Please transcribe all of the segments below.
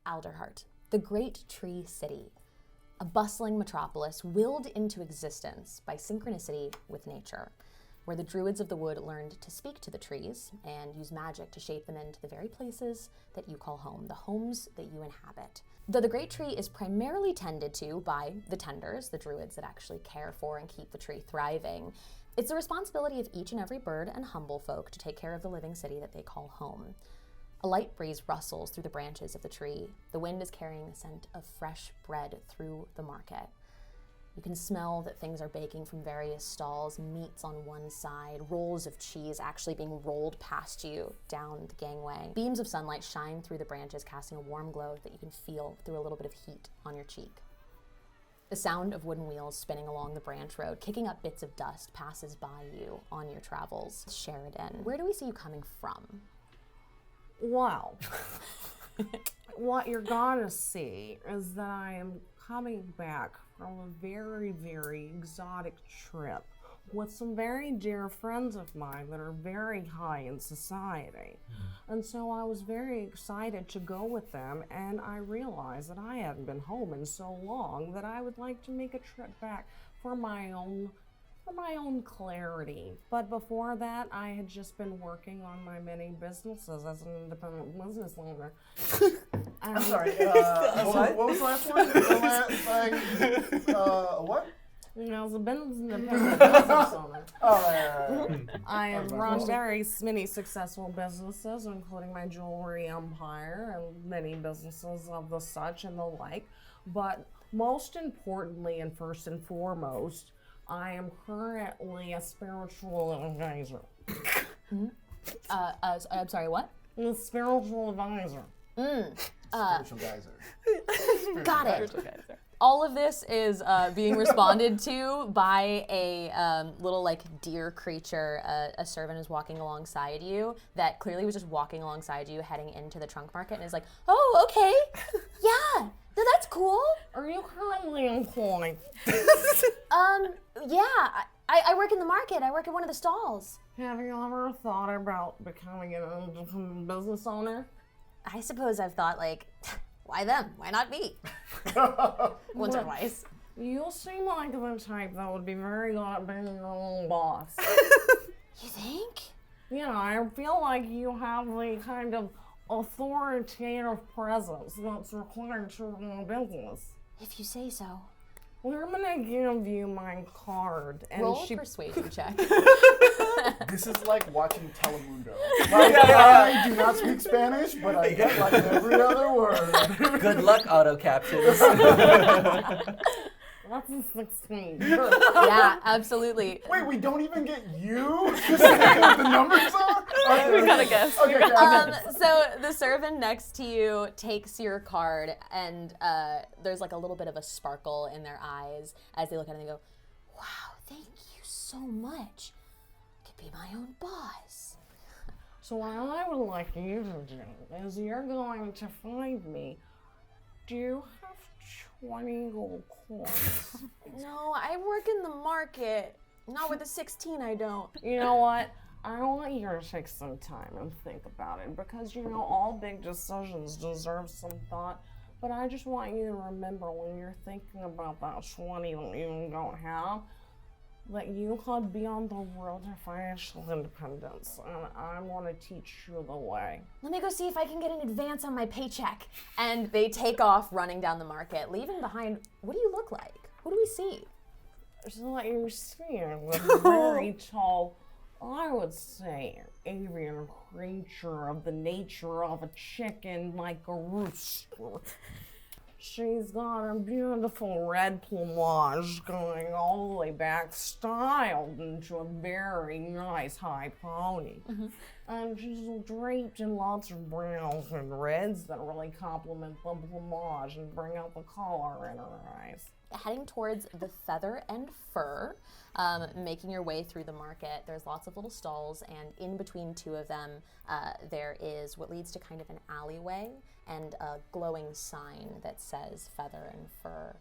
Alderheart, the great tree city, a bustling metropolis willed into existence by synchronicity with nature, where the druids of the wood learned to speak to the trees and use magic to shape them into the very places that you call home, the homes that you inhabit. Though the great tree is primarily tended to by the tenders, the druids that actually care for and keep the tree thriving, it's the responsibility of each and every bird and humble folk to take care of the living city that they call home. A light breeze rustles through the branches of the tree. The wind is carrying the scent of fresh bread through the market. You can smell that things are baking from various stalls, meats on one side, rolls of cheese actually being rolled past you down the gangway. Beams of sunlight shine through the branches, casting a warm glow that you can feel through a little bit of heat on your cheek. The sound of wooden wheels spinning along the branch road, kicking up bits of dust, passes by you on your travels. Sheridan, where do we see you coming from? Well, what you're gonna see is that I am coming back from a very, very exotic trip with some very dear friends of mine that are very high in society. And so I was very excited to go with them, and I realized that I hadn't been home in so long that I would like to make a trip back for my own clarity. But before that, I had just been working on my many businesses as an independent business owner. I'm sorry, what was the last one? What? As a independent business owner. All right. I have run very many successful businesses, including my jewelry empire and many businesses of the such and the like. But most importantly and first and foremost, I am currently a spiritual advisor. I'm sorry, what? A spiritual advisor. Spiritual geyser. Got it. All of this is being responded to by a little like deer creature. A servant is walking alongside you that clearly was just walking alongside you heading into the trunk market and is like, oh, okay, yeah, no, that's cool. Are you currently employed? Yeah, I work in the market. I work at one of the stalls. Have you ever thought about becoming an independent business owner? I suppose I've thought, like, why them? Why not me? Once or twice. You seem like the type that would be very good at being your own boss. You think? Yeah, I feel like you have the kind of authoritative presence that's required to run a business. If you say so. Well, I'm gonna give you my card. And roll a persuasion check. This is like watching Telemundo. I do not speak Spanish, but I get like every other word. Good luck, auto captions. That's a 16. Yeah, absolutely. Wait, we don't even get you to say what the numbers are? Okay, We gotta guess. Okay, So the servant next to you takes your card, and there's like a little bit of a sparkle in their eyes as they look at it and they go, wow, thank you so much. I could be my own boss. So what I would like you to do is you're going to find me. Do you have 20 gold coins? No, I work in the market. Not with a 16, I don't. You know what? I want you to take some time and think about it because, all big decisions deserve some thought. But I just want you to remember when you're thinking about that 20 that you don't have, that you could be on the road to financial independence. And I want to teach you the way. Let me go see if I can get an advance on my paycheck. And they take off running down the market, leaving behind, what do you look like? Who do we see? So what you see is a very tall, I would say, avian creature of the nature of a chicken, like a rooster. She's got a beautiful red plumage going all the way back, styled into a very nice high pony. Mm-hmm. And she's draped in lots of browns and reds that really complement the plumage and bring out the color in her eyes. Heading towards the feather and fur, making your way through the market. There's lots of little stalls, and in between two of them, there is what leads to kind of an alleyway and a glowing sign that says feather and fur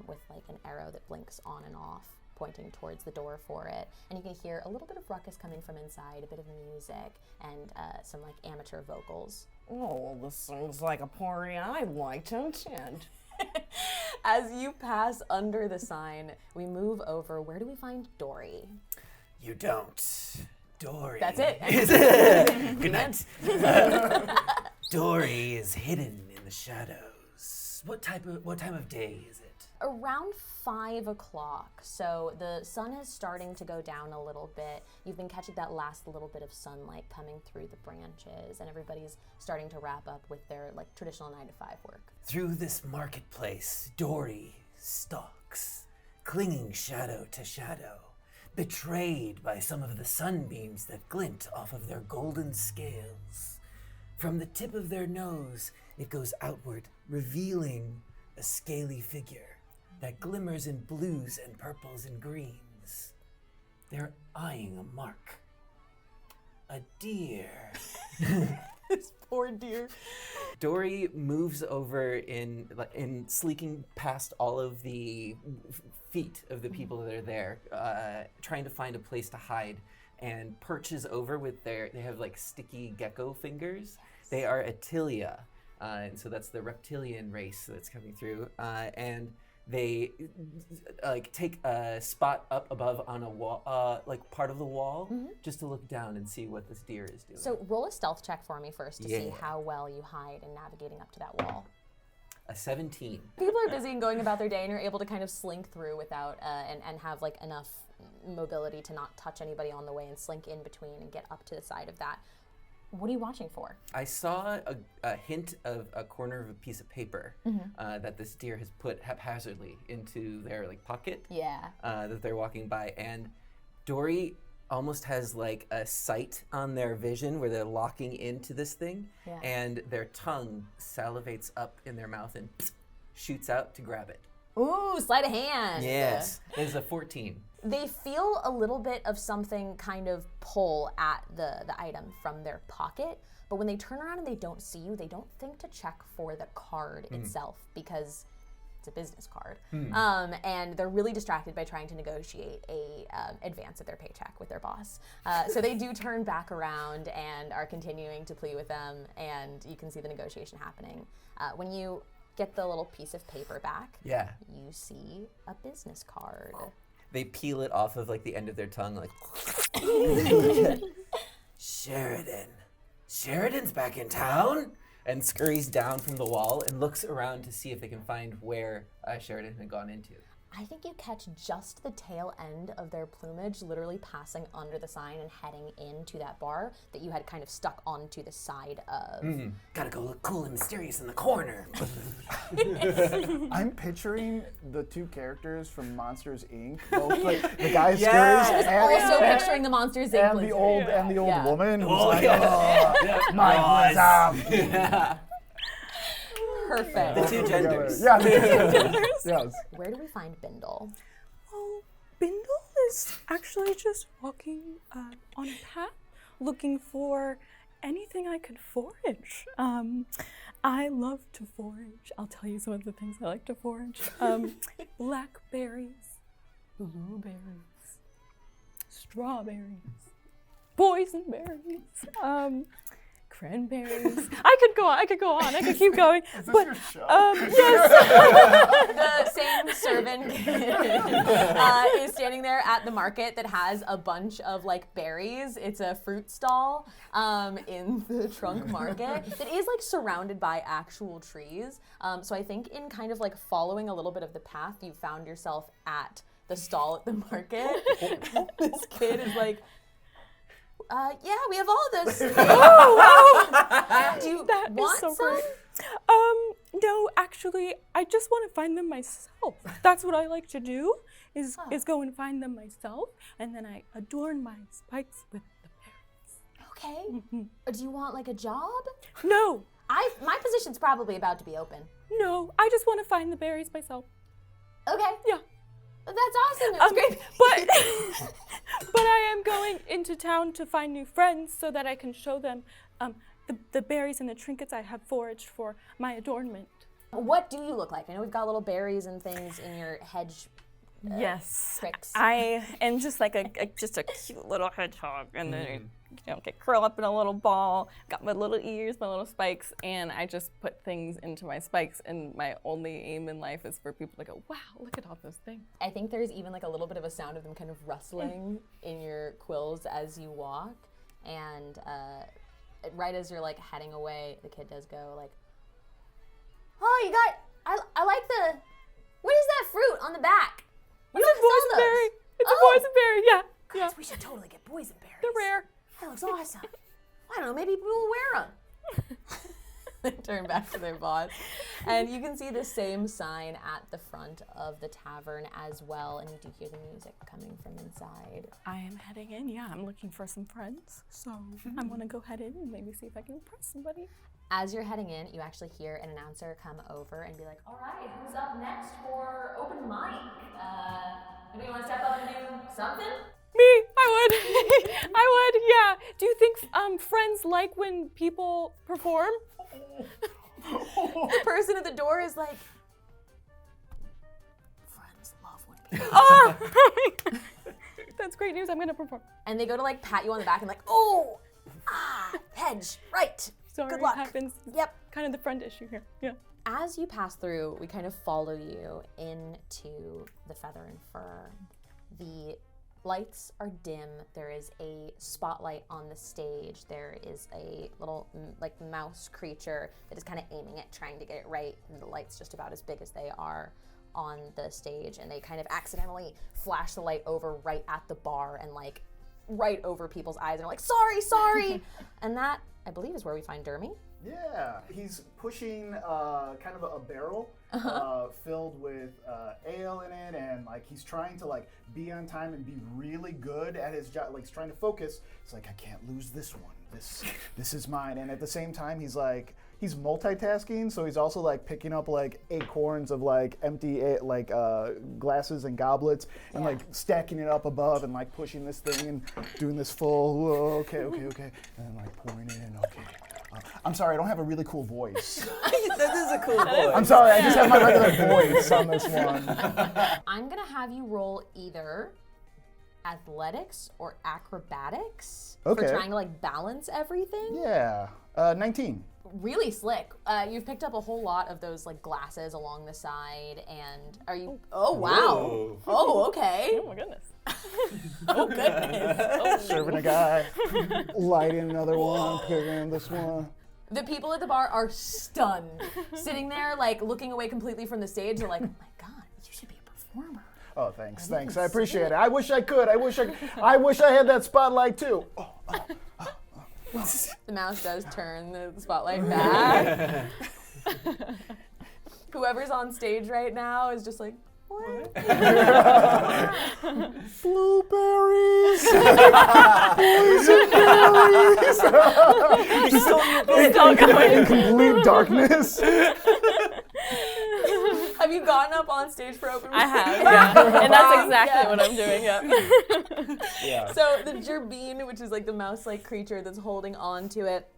with like an arrow that blinks on and off. pointing towards the door for it. And you can hear a little bit of ruckus coming from inside, a bit of music, and some like amateur vocals. Oh, this seems like a party I'd like to attend. As you pass under the sign, we move over. Where do we find Dory? You don't. Dory. That's it. Good night. Dory is hidden in the shadows. What time of day is it? Around 5 o'clock, so the sun is starting to go down a little bit. You've been catching that last little bit of sunlight coming through the branches, and everybody's starting to wrap up with their like traditional 9-to-5 work. Through this marketplace, Dory stalks, clinging shadow to shadow, betrayed by some of the sunbeams that glint off of their golden scales. From the tip of their nose, it goes outward, revealing a scaly figure that glimmers in blues and purples and greens. They're eyeing a mark. A deer. This poor deer. Dory moves over in sleeking past all of the feet of the people that are there, trying to find a place to hide, and perches over with they have like sticky gecko fingers. Yes. They are Atilia, and so that's the reptilian race that's coming through, and they like take a spot up above on a wall, like part of the wall, just to look down and see what this deer is doing. So roll a stealth check for me first to see how well you hide in navigating up to that wall. A 17. People are busy and going about their day, and you're able to kind of slink through without, and have like enough mobility to not touch anybody on the way and slink in between and get up to the side of that. What are you watching for? I saw a hint of a corner of a piece of paper that this deer has put haphazardly into their like pocket. Yeah. That they're walking by, and Dory almost has like a sight on their vision where they're locking into this thing, and their tongue salivates up in their mouth and shoots out to grab it. Ooh, sleight of hand. Yes, it's a 14. They feel a little bit of something kind of pull at the item from their pocket, but when they turn around and they don't see you, they don't think to check for the card itself because it's a business card. And they're really distracted by trying to negotiate a advance of their paycheck with their boss. So they do turn back around and are continuing to plead with them, and you can see the negotiation happening. When you get the little piece of paper back, you see a business card. They peel it off of like the end of their tongue, like Sheridan's back in town, and scurries down from the wall and looks around to see if they can find where Sheridan had gone into. I think you catch just the tail end of their plumage literally passing under the sign and heading into that bar that you had kind of stuck onto the side of. Gotta go look cool and mysterious in the corner. I'm picturing the two characters from Monsters, Inc. Both like the guy scurries Also picturing the Monsters, Inc. and the old woman who's My wisdom. Perfect. The two genders. Yeah, the two genders. Yes. Where do we find Bindle? Well, Bindle is actually just walking on a path looking for anything I could forage. I love to forage. I'll tell you some of the things I like to forage. Blackberries, blueberries, strawberries, boysenberries, cranberries. I could go on. I could keep going. Is this your show? The same servant is standing there at the market that has a bunch of like berries. It's a fruit stall in the trunk market that is like surrounded by actual trees. So I think in kind of like following a little bit of the path, you found yourself at the stall at the market. This kid is like, yeah, we have all this. Oh, wow. Do you That want is so some? great. No, actually, I just want to find them myself. That's what I like to do, is go and find them myself, and then I adorn my spikes with the berries. Okay. Do you want like a job? No, My position's probably about to be open. no, I just want to find the berries myself. Okay. Yeah. That's awesome. That's great. But I am going into town to find new friends so that I can show them the berries and the trinkets I have foraged for my adornment. What do you look like? I know we've got little berries and things in your hedge Yes. tricks. And just like a cute little hedgehog, and then get curl up in a little ball. Got my little ears, my little spikes, and I just put things into my spikes. And my only aim in life is for people to go, "Wow, look at all those things." I think there's even like a little bit of a sound of them kind of rustling in your quills as you walk, and right as you're like heading away, the kid does go like, "Oh, you got I like the what is that fruit on the back?" It's a boysenberry. It's a boysenberry. Yeah. Yeah. We should totally get boysenberries. They're rare. That looks awesome. I don't know, maybe people will wear them. They turn back to their boss. And you can see the same sign at the front of the tavern as well, and you do hear the music coming from inside. I am heading in. Yeah, I'm looking for some friends. So I'm going to go head in and maybe see if I can impress somebody. As you're heading in, you actually hear an announcer come over and be like, "All right, who's up next for open mic? Anybody want to step up and do something?" Me, I would. I would, yeah. Do you think friends like when people perform? The person at the door is like, "Friends love when people..." Oh, that's great news. I'm going to perform. And they go to like pat you on the back and like, "Oh, hedge, right. Sorry, Good luck." it happens. Yep. Kind of the friend issue here. Yeah. As you pass through, we kind of follow you into the Feather and Fur. The lights are dim. There is a spotlight on the stage. There is a little like mouse creature that is kind of aiming it, trying to get it right, and the light's just about as big as they are on the stage, and they kind of accidentally flash the light over right at the bar and like right over people's eyes, and they're like, sorry. And that, I believe, is where we find Dermy. Yeah, he's pushing kind of a barrel filled with ale in it, and like he's trying to like be on time and be really good at his job. Like he's trying to focus. It's like, I can't lose this one. This is mine. And at the same time, he's multitasking. So he's also like picking up like acorns of like empty glasses and goblets, and like stacking it up above and like pushing this thing and doing this full. Whoa, okay, and then like pouring it in. Okay. I'm sorry, I don't have a really cool voice. That is a cool voice. I'm sorry, I just have my regular voice on this one. I'm gonna have you roll either athletics or acrobatics for trying to like balance everything. Yeah, 19. Really slick. You've picked up a whole lot of those like glasses along the side, and are you? Oh wow. Whoa. Oh okay. Oh my goodness. Oh goodness. Serving a guy, lighting another one, picking this one. The people at the bar are stunned, sitting there like looking away completely from the stage. They're like, "Oh my god, you should be a performer." Oh, thanks. I appreciate it. I wish I could. I wish I had that spotlight too. The mouse does turn the spotlight back. Whoever's on stage right now is just like, what? Blueberries! Still going. In complete darkness. Have you gotten up on stage for open mic? I have, yeah. And that's exactly what I'm doing, Yeah. So the gerbine, which is like the mouse-like creature that's holding on to it,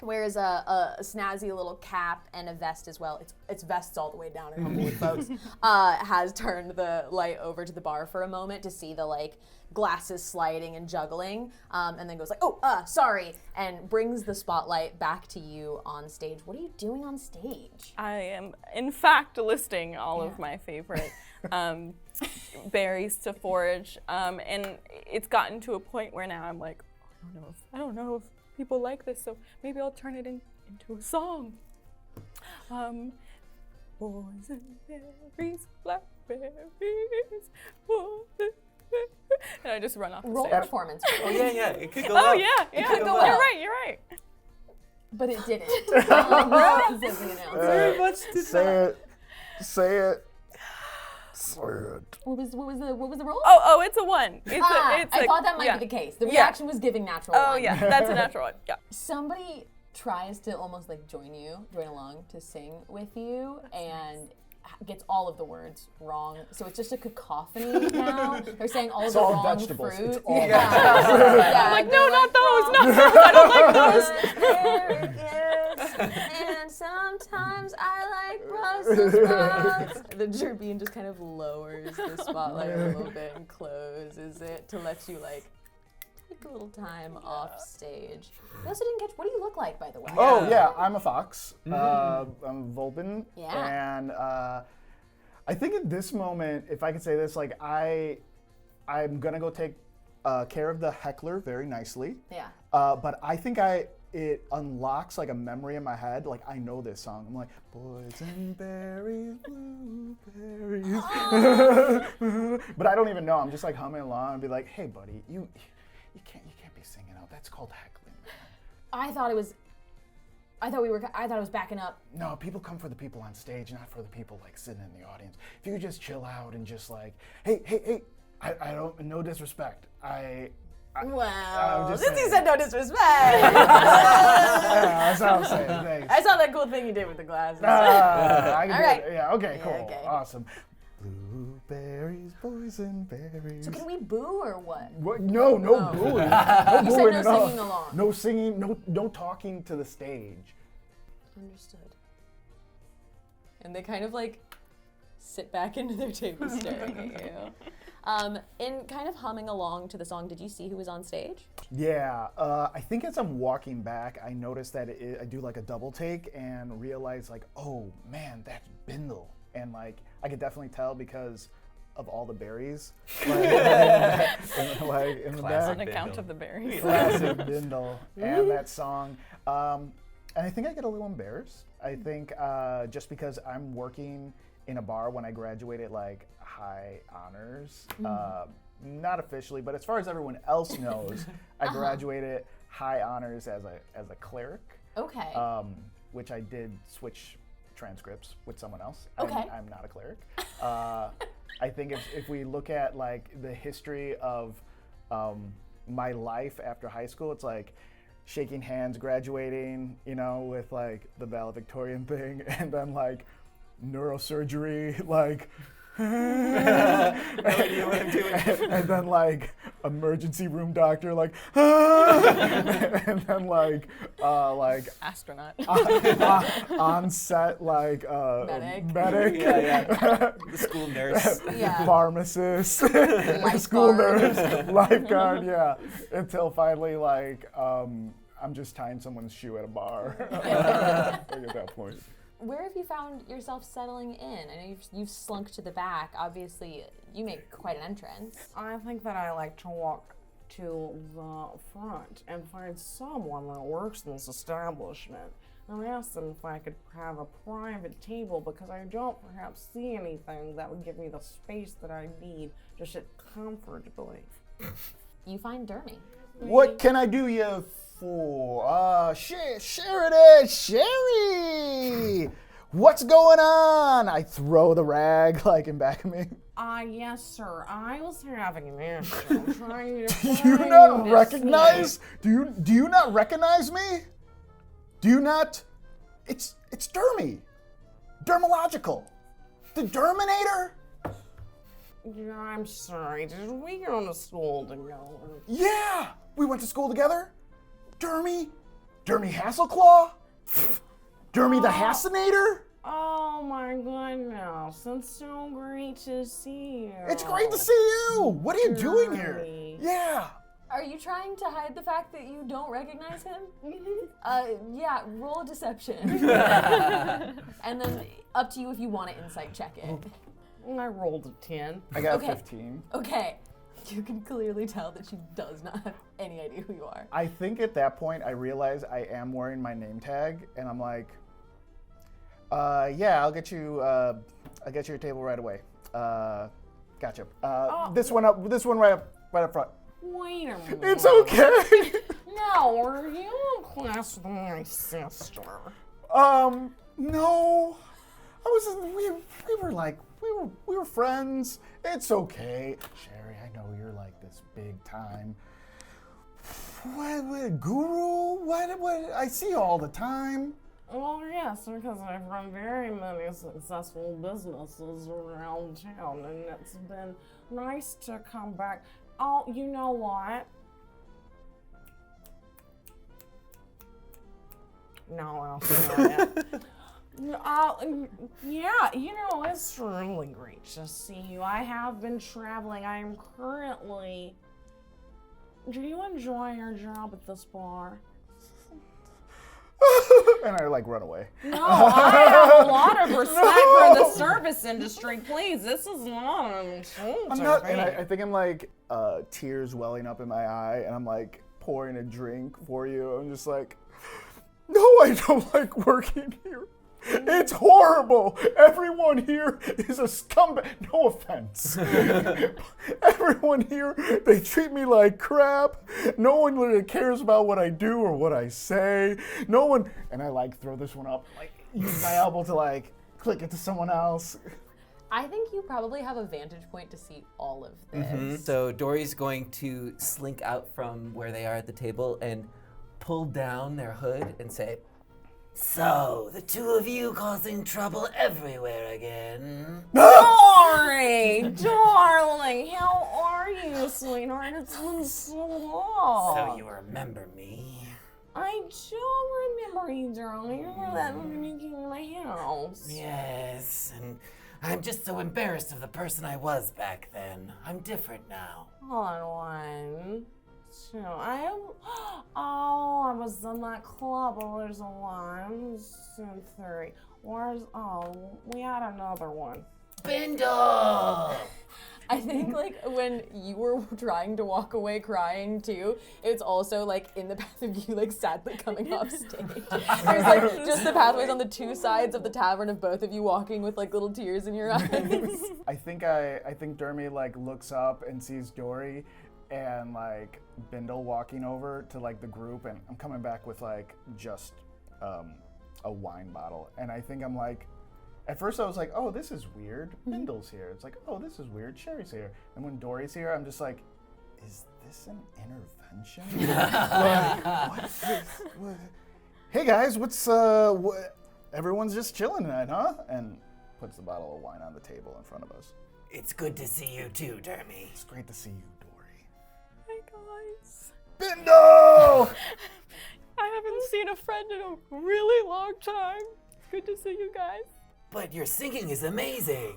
wears a snazzy little cap and a vest as well. Its vest's all the way down in Humblewood, folks. Has turned the light over to the bar for a moment to see the like glasses sliding and juggling, and then goes like, sorry, and brings the spotlight back to you on stage. What are you doing on stage? I am, in fact, listing all of my favorite berries to forage, and it's gotten to a point where now I'm like, I don't know if people like this, so maybe I'll turn it into a song. Boys and berries, blackberries, and I just run off the Roll stage. performance. Oh yeah, it could go Oh well. yeah, It could go You're well. right. But it didn't. That is the announcer. Very much did Say it. What was the roll? Oh, it's a 1. I thought that might be the case. The reaction was giving natural Oh one. yeah, that's a natural one. Yeah. Somebody tries to almost like join along to sing with you, and gets all of the words wrong. So it's just a cacophony now. They're saying all of the all wrong vegetables. fruit. It's all Yeah, Like, they're no, not those, wrong. not those. I don't like those. There it is. and sometimes I like Brussels sprouts. The Jerbean just kind of lowers the spotlight a little bit and closes it to let you like take a little time off stage. We also didn't catch, what do you look like, by the way? Oh yeah, I'm a fox. I'm Vulpin. Yeah. And I think at this moment, if I could say this, like I'm gonna go take care of the heckler very nicely. Yeah. But I think it unlocks like a memory in my head. Like I know this song. I'm like, boys and berries, blueberries. But I don't even know. I'm just like humming along and be like, hey buddy, you can't be singing out. That's called heckling. I thought it was backing up. No, people come for the people on stage, not for the people like sitting in the audience. If you could just chill out and just like, hey, I don't, no disrespect. Well, just since you saying. said no disrespect. Yeah, that's what I'm saying. Thanks. I saw that cool thing you did with the glasses. I can All do right. it. Yeah, okay, cool. okay. Awesome. Blueberries, boys and berries. So can we boo or what? What? No booing. No You said booing no at all. singing along. No singing, no talking to the stage. Understood. And they kind of like sit back into their table staring at you. In kind of humming along to the song, did you see who was on stage? Yeah, I think as I'm walking back, I noticed that I do like a double take and realize like, oh man, that's Bindle. And like, I could definitely tell because of all the berries. Like in the back. On account of the berries. Classic Bindle and that song. And I think I get a little embarrassed. I think just because I'm working in a bar when I graduated like high honors, not officially, but as far as everyone else knows, I graduated high honors as a cleric. Okay. Which I did switch transcripts with someone else. Okay. I'm not a cleric. I think if we look at like the history of my life after high school, it's like shaking hands, graduating, with like the valedictorian thing, and then like neurosurgery, like and then like emergency room doctor, like and then like Astronaut. on set like medic. Yeah. The school nurse. Yeah. Pharmacist, school nurse, lifeguard, yeah. Until finally like I'm just tying someone's shoe at a bar. Like at that point. Where have you found yourself settling in? I know you've slunk to the back. Obviously, you make quite an entrance. I think that I like to walk to the front and find someone that works in this establishment and ask them if I could have a private table because I don't perhaps see anything that would give me the space that I need to sit comfortably. You find Dermy. What can I do you for? Sheridan, Sherry! What's going on? I throw the rag like in back of me. Yes, sir. I was having an issue trying to Do you find not this recognize? Do you not recognize me? Do you not? It's Dermy. Dermological. The Derminator? Yeah, I'm sorry. Did we go to school together? Yeah! We went to school together. Dermy Hasselclaw? Dermy the Hassinator? Oh my goodness, it's so great to see you. It's great to see you! What are you doing here? Dermy. Yeah! Are you trying to hide the fact that you don't recognize him? Yeah, roll a deception. And then up to you if you want to insight check it. I rolled a 10. I got Okay. 15. Okay. You can clearly tell that she does not have any idea who you are. I think at that point I realize I am wearing my name tag, and I'm like, yeah, I'll get you your table right away. Gotcha. This one right up front. Wait a minute. It's okay. No, are you in class with my sister? No. We were friends. It's okay. Sherry, I know you're like this big time. What guru? What? I see you all the time. Well, yes, because I've run very many successful businesses around town, and it's been nice to come back. Oh, you know what? No, yeah, it's really great to see you. I have been traveling. I am currently... Do you enjoy your job at this bar? And I like run away. No, I have a lot of respect for the service industry. Please, this is not an insult. I'm not, and I think I'm like tears welling up in my eye, and I'm like pouring a drink for you. I'm just like, no, I don't like working here. It's horrible. Everyone here is a scumbag. No offense. Everyone here, they treat me like crap. No one really cares about what I do or what I say. No one, and I like throw this one up, like use my elbow to like click it to someone else. I think you probably have a vantage point to see all of this. So Dory's going to slink out from where they are at the table and pull down their hood and say, "So, the two of you causing trouble everywhere again." Dory, darling, how are you, sweetheart? It's been so long. So you remember me? I do remember you, darling. You remember that when you came to my house? Yes, and I'm just so embarrassed of the person I was back then. I'm different now. Hold on, 1, 2. I was in that club. There's a 1, 2, 3. We had another one. Bindle! I think like when you were trying to walk away crying too, it's also like in the path of you like sadly coming off stage. There's like just the pathways on the two sides of the tavern of both of you walking with like little tears in your eyes. I think Dermy like looks up and sees Dory and like Bindle walking over to like the group, and I'm coming back with like just a wine bottle, and I think I'm like, at first I was like, oh, this is weird. Bindle's here. It's like, oh, this is weird. Sherry's here. And when Dory's here, I'm just like, is this an intervention? What? Hey guys, everyone's just chilling tonight, huh? And puts the bottle of wine on the table in front of us. It's good to see you too, Dermy. It's great to see you, Dory. Hey guys. Bindle! I haven't seen a friend in a really long time. It's good to see you guys. But your singing is amazing.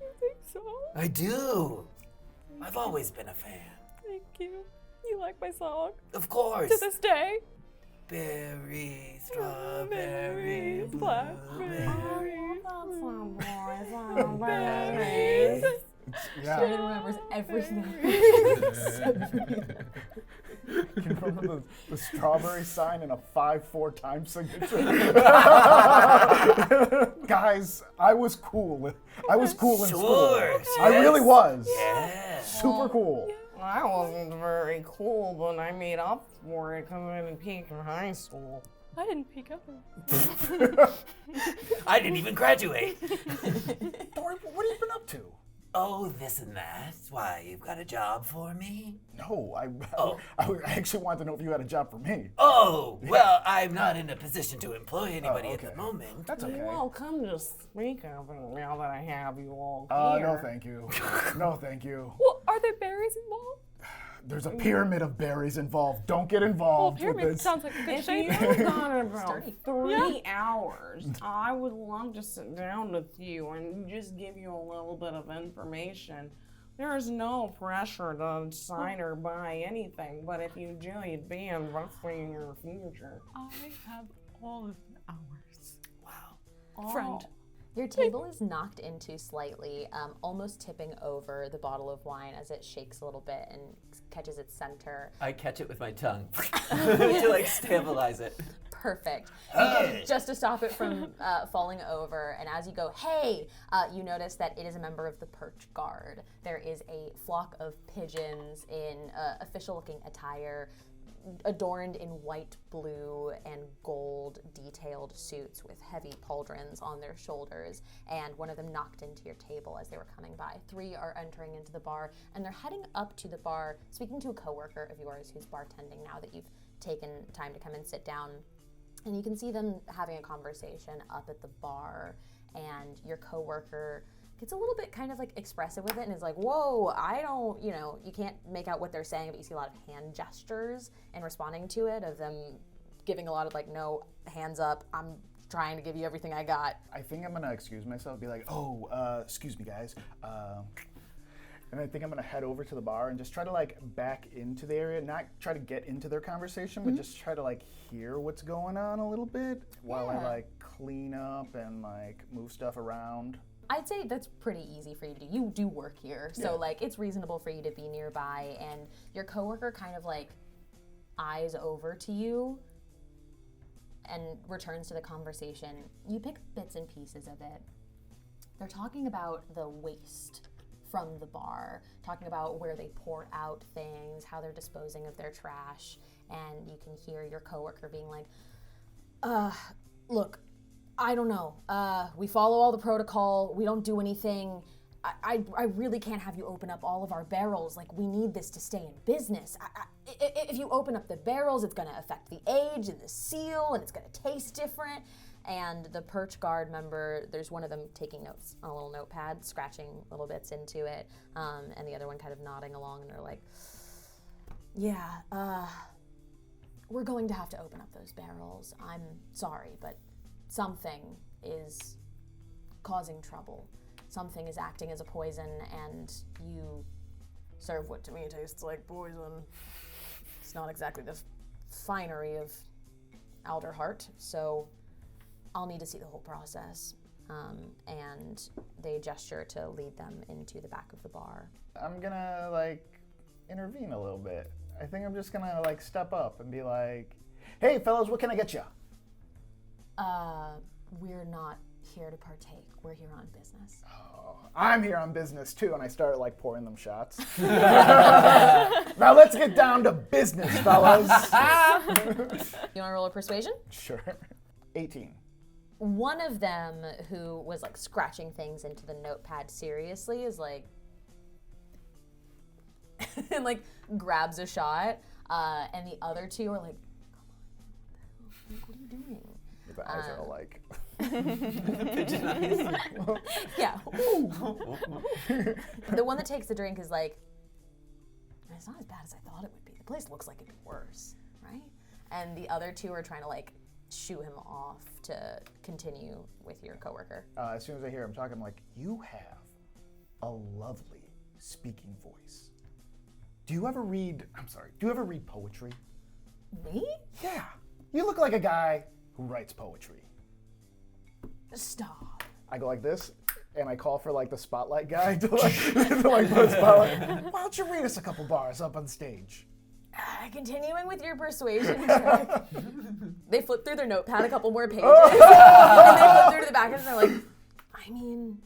You think so? I do. I've always been a fan. Thank you. You like my song? Of course. To this day? Berries, strawberries, blackberries. That's some boys, berries. Yeah. Sheridan remembers everything. You remember the strawberry sign and a 5-4 time signature? Guys, I was cool. I was cool in school. Sure. I really was. Yeah. Super cool. I wasn't very cool, but I made up for it because I didn't peak in high school. I didn't peek up. I didn't even graduate. Dory, what have you been up to? Oh, this and that. Why, you've got a job for me? No, I Oh. actually wanted to know if you had a job for me. Oh, well, I'm not in a position to employ anybody at okay. the moment. That's okay. Well, come to speak of it now that I have you all here. No, thank you. No, thank you. Well, are there berries involved? There's a pyramid of berries involved. Don't get Well, involved with pyramid this. sounds like a good If shape. you've got about Sturdy. 3 hours, I would love to sit down with you and just give you a little bit of information. There is no pressure to sign or buy anything, but if you do, you'd be investing in your future. I have all of the hours. Wow. Friend. Your table is knocked into slightly, almost tipping over the bottle of wine as it shakes a little bit and catches its center. I catch it with my tongue to like stabilize it. Perfect. Hey. Just to stop it from falling over. And as you go, hey, you notice that it is a member of the Perch Guard. There is a flock of pigeons in official-looking attire, adorned in white, blue, and gold detailed suits with heavy pauldrons on their shoulders, and one of them knocked into your table as they were coming by. 3 are entering into the bar, and they're heading up to the bar, speaking to a coworker of yours who's bartending now that you've taken time to come and sit down. And you can see them having a conversation up at the bar, and your coworker gets a little bit kind of like expressive with it and is like, whoa, I don't, you can't make out what they're saying, but you see a lot of hand gestures in responding to it of them giving a lot of like, no, hands up, I'm trying to give you everything I got. I think I'm gonna excuse myself, be like, excuse me guys. And I think I'm gonna head over to the bar and just try to like back into the area, not try to get into their conversation, but just try to like hear what's going on a little bit while I like clean up and like move stuff around. I'd say that's pretty easy for you to do. You do work here, so like it's reasonable for you to be nearby, and your coworker kind of like eyes over to you and returns to the conversation. You pick bits and pieces of it. They're talking about the waste from the bar, talking about where they pour out things, how they're disposing of their trash, and you can hear your coworker being like, look, I don't know. We follow all the protocol. We don't do anything. I really can't have you open up all of our barrels. Like, we need this to stay in business. If you open up the barrels, it's going to affect the age and the seal, and it's going to taste different. And the Perch Guard member, there's one of them taking notes on a little notepad, scratching little bits into it, and the other one kind of nodding along, and they're like, yeah, we're going to have to open up those barrels. I'm sorry, but something is causing trouble. Something is acting as a poison, and you serve what to me tastes like poison. It's not exactly the finery of Alderheart, so I'll need to see the whole process. And they gesture to lead them into the back of the bar. I'm gonna like intervene a little bit. I think I'm just gonna like step up and be like, hey fellas, what can I get you? We're not here to partake. We're here on business. Oh, I'm here on business too, and I start like pouring them shots. Now let's get down to business, fellas. You wanna roll a persuasion? Sure. 18. One of them who was like scratching things into the notepad seriously is like, and like grabs a shot, and the other two are like, come on, what are you doing? The eyes are all like, Pigeon eyes. Yeah. The one that takes the drink is like, it's not as bad as I thought it would be. The place looks like it'd be worse, right? And the other two are trying to like shoo him off to continue with your coworker. As soon as I hear him talking, I'm like, you have a lovely speaking voice. Do you ever read poetry? Me? Yeah. You look like a guy who writes poetry. Stop. I go like this, and I call for like the spotlight guy to like, to like put a spotlight. Why don't you read us a couple bars up on stage? Continuing with your persuasion check. They flip through their notepad a couple more pages, and they flip through to the back, and they're like, I mean,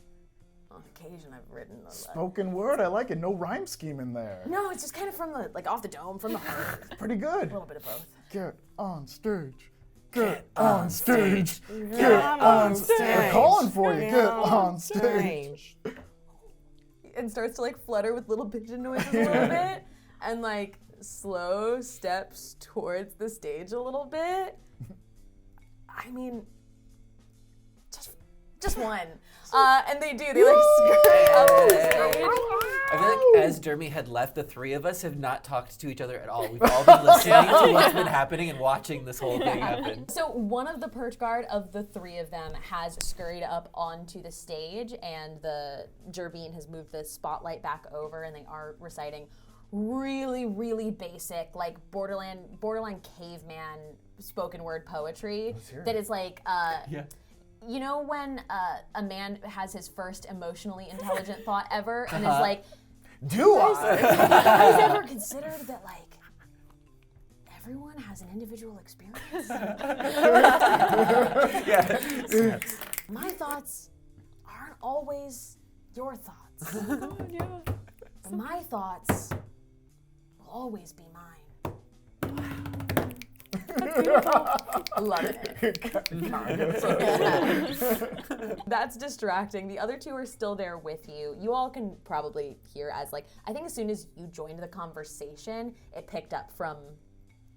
on occasion I've written a spoken word, I like it. No rhyme scheme in there. No, it's just kind of from the, like off the dome, from the heart. Pretty good. A little bit of both. Get on stage. Get on stage. Get on stage. They're calling for you. Get on stage. And starts to like flutter with little pigeon noises a little bit, and like slow steps towards the stage a little bit. I mean, just one. And they do. They like scurry up to the stage. I feel like as Jeremy had left, the three of us have not talked to each other at all. We've all been listening to what's been happening and watching this whole thing happen. So one of the Perch Guard of the three of them has scurried up onto the stage, and the Jerbean has moved the spotlight back over, and they are reciting really, really basic, like borderline caveman spoken word poetry that is like, you know when a man has his first emotionally intelligent thought ever and is like, do I? Have you ever considered that like everyone has an individual experience? My thoughts aren't always your thoughts. But my thoughts will always be mine. Loving it. That's distracting. The other two are still there with you. You all can probably hear as like, I think as soon as you joined the conversation, it picked up from,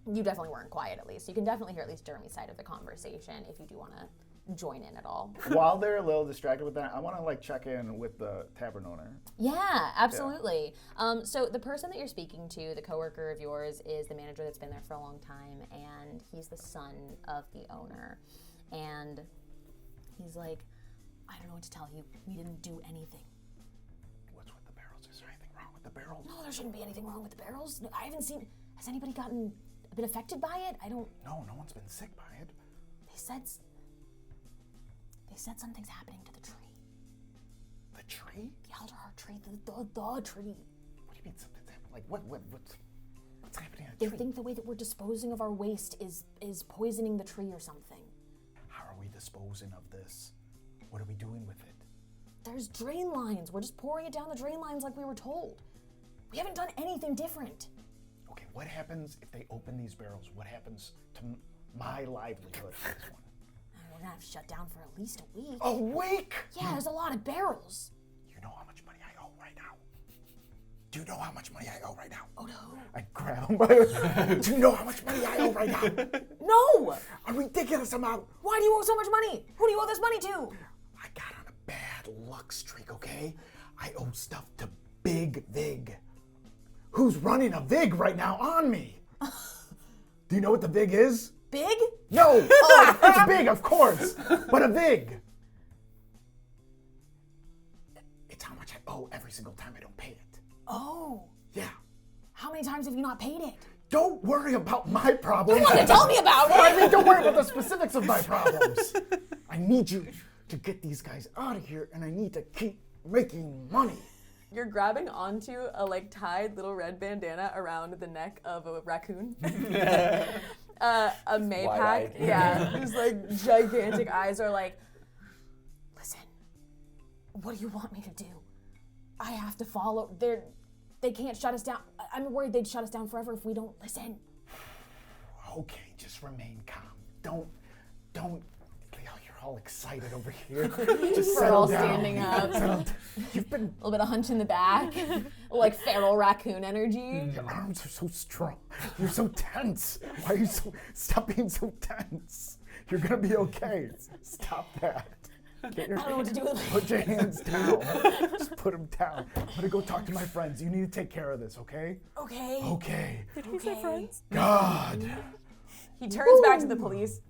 you definitely weren't quiet at least. You can definitely hear at least Jeremy's side of the conversation if you do want to join in at all. While they're a little distracted with that, I want to like check in with the tavern owner. Yeah, absolutely. So the person that you're speaking to, the coworker of yours, is the manager that's been there for a long time, and he's the son of the owner. And he's like, I don't know what to tell you. We didn't do anything. What's with the barrels? Is there anything wrong with the barrels? No, there shouldn't be anything wrong with the barrels. No, I haven't seen. Has anybody been affected by it? I don't. No one's been sick by it. They said something's happening to the tree. The tree? The Alderheart tree. The tree. What do you mean something's happening? Like what's happening to the They tree? think the way that we're disposing of our waste is poisoning the tree or something. How are we disposing of this? What are we doing with it? There's drain lines. We're just pouring it down the drain lines like we were told. We haven't done anything different. Okay, what happens if they open these barrels? What happens to my livelihood for this one? We're gonna have to shut down for at least a week. A week? Yeah, there's a lot of barrels. You know how much money I owe right now? Do you know how much money I owe right now? Oh no. I grab him by the... Do you know how much money I owe right now? No! A ridiculous amount. Why do you owe so much money? Who do you owe this money to? I got on a bad luck streak, okay? I owe stuff to Big Vig. Who's running a Vig right now on me? Do you know what the Vig is? Big? No! Oh, it's big, of course! But a Vig! It's how much I owe every single time I don't pay it. Oh. Yeah. How many times have you not paid it? Don't worry about my problems. You want to tell me about it? I mean, don't worry about the specifics of my problems. I need you to get these guys out of here, and I need to keep making money. You're grabbing onto a tied little red bandana around the neck of a raccoon. A Maypack, Wide-eyed. yeah, whose gigantic eyes are like, listen, what do you want me to do? I have to follow. They can't shut us down. I'm worried they'd shut us down forever if we don't listen. Okay, just remain calm. Don't. You're all excited over here. Just We're settle all down. standing up. You've been. A little bit of hunch in the back, feral raccoon energy. Your arms are so strong. You're so tense. Why are you so? Stop being so tense. You're gonna be okay. Stop that. Get your, I don't know what to do with it. Put your hands down. Just put them down. I'm gonna go talk to my friends. You need to take care of this, okay? Okay. Okay. Did he say friends? God. He turns back to the police.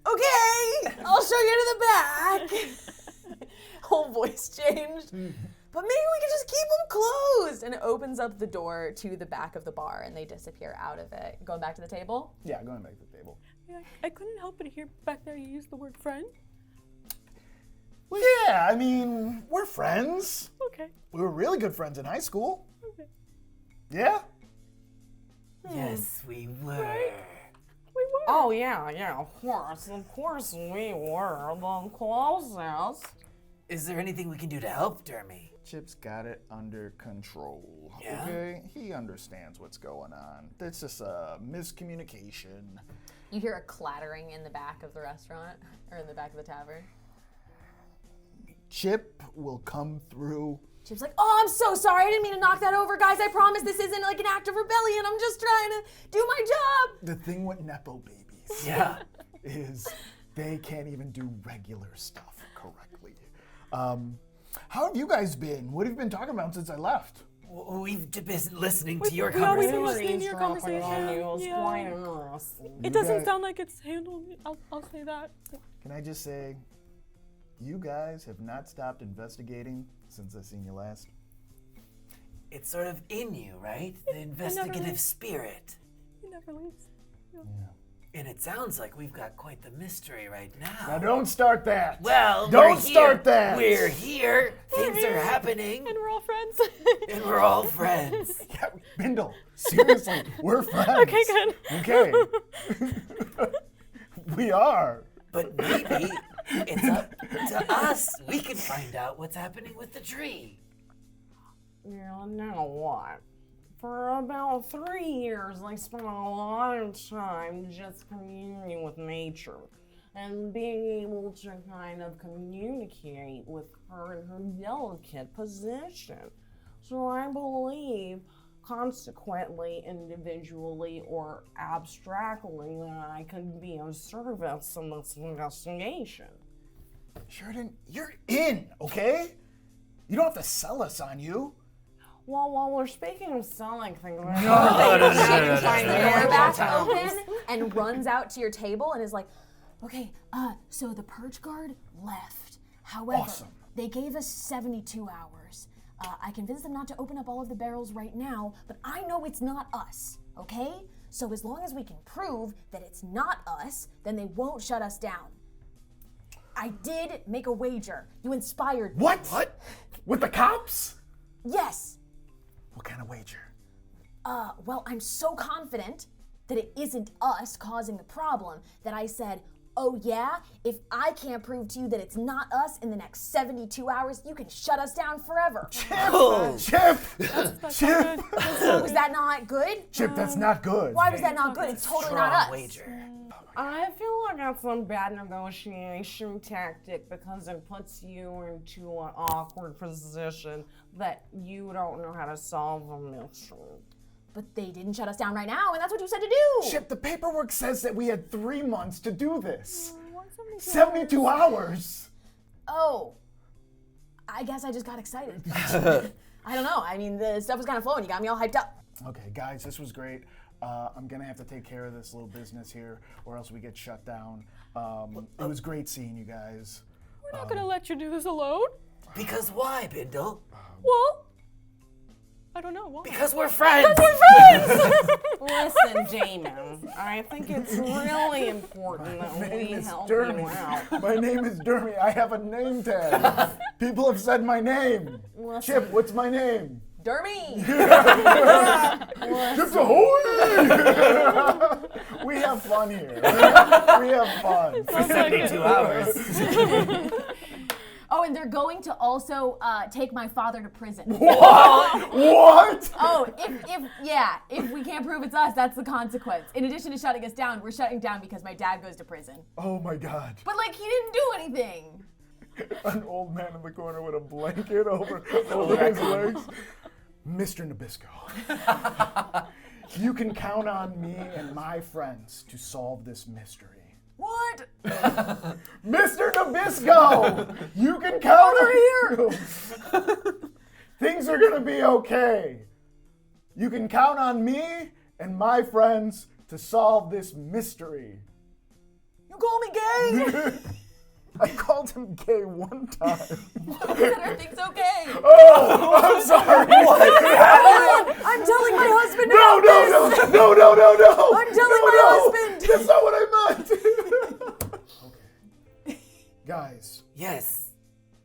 Okay, I'll show you to the back. Whole voice changed. But maybe we could just keep them closed. And it opens up the door to the back of the bar and they disappear out of it. Going back to the table? Yeah, going back to the table. Yeah, I couldn't help but hear back there you used the word friend. Well, yeah, I mean, we're friends. Okay. We were really good friends in high school. Okay. Yeah? Yes, we were. We were. Oh, yeah, of course we were the closest. Is there anything we can do to help, Dermy? Chip's got it under control. Yeah? Okay? He understands what's going on. It's just a miscommunication. You hear a clattering in the back of the restaurant, or in the back of the tavern. Chip will come through. Chip's like, oh, I'm so sorry. I didn't mean to knock that over. Guys, I promise this isn't an act of rebellion. I'm just trying to do my job. The thing with Nepo babies Yeah. is they can't even do regular stuff correctly. How have you guys been? What have you been talking about since I left? We've been listening to your we always conversation. understand your conversation. Yeah. It doesn't sound like it's handled. I'll say that. Can I just say, you guys have not stopped investigating since I seen you last. It's sort of in you, right? The investigative leaves. spirit. He never leaves. And it sounds like we've got quite the mystery right Now now. don't start that. Well, Don't we're here. start that. We're here. Things are happening. And we're all friends. And we're all friends. Yeah, Bindle, seriously, we're friends. Okay, good. Okay. We are. But maybe it's up to us. We can find out what's happening with the tree. Yeah, now what? For about 3 years, I spent a lot of time just communing with nature and being able to kind of communicate with her in her delicate position. So I believe consequently, individually, or abstractly, that I can be of service in this investigation. Sheridan, you're in, okay? You don't have to sell us on you. Well, while we're speaking of selling things, Door back open and runs out to your table and is like, okay, so the Perch Guard left. However, Awesome. they gave us 72 hours. I convinced them not to open up all of the barrels right now, but I know it's not us, okay? So as long as we can prove that it's not us, then they won't shut us down. I did make a wager. You inspired me. What? With the cops? Yes. What kind of wager? Well, I'm so confident that it isn't us causing the problem that I said, oh yeah, if I can't prove to you that it's not us in the next 72 hours, you can shut us down forever. Chip! Was that not good? Chip, that's not good. Why was that not good? It's totally not us. Wager. I feel like that's a bad negotiation tactic because it puts you into an awkward position that you don't know how to solve a mystery. But they didn't shut us down right now, and that's what you said to do. Chip, the paperwork says that we had 3 months to do this. 172 72 hours. Oh, I guess I just got excited. I don't know. I mean, the stuff was kind of flowing. You got me all hyped up. Okay, guys, this was great. I'm gonna have to take care of this little business here, or else we get shut down. It was great seeing you guys. We're not gonna let you do this alone. Because why, Bindle? Well, I don't know why. Because we're friends. Listen, Damon, I think it's really important that we help you out. My name is Dory. I have a name tag. People have said my name. Chip, what's my name? Dermy. Chips ahoy! We have fun here. We have fun. 72 hours. Oh, and they're going to also take my father to prison. What? What? Oh, if we can't prove it's us, that's the consequence. In addition to shutting us down, we're shutting down because my dad goes to prison. Oh my God. But like, he didn't do anything. An old man in the corner with a blanket over his legs. Mr. Nabisco, you can count on me and my friends to solve this mystery. What? Mr. Nabisco, you can count on you. Things are gonna be okay. You can count on me and my friends to solve this mystery. You call me gay? I called him gay one time. Everything's okay. Oh, I'm sorry. I'm telling my husband No. I'm telling my husband. That's not what I meant. Okay. Guys, Yes.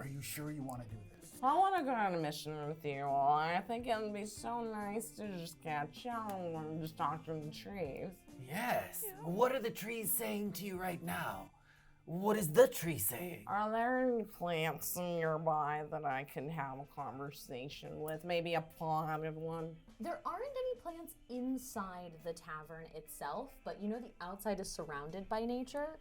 are you sure you want to do this? I want to go on a mission with you all. I think it would be so nice to just catch up and just talk to the trees. Yes. What are the trees saying to you right now? What is the tree saying? Are there any plants nearby that I can have a conversation with? Maybe a potted one? There aren't any plants inside the tavern itself, but you know the outside is surrounded by nature.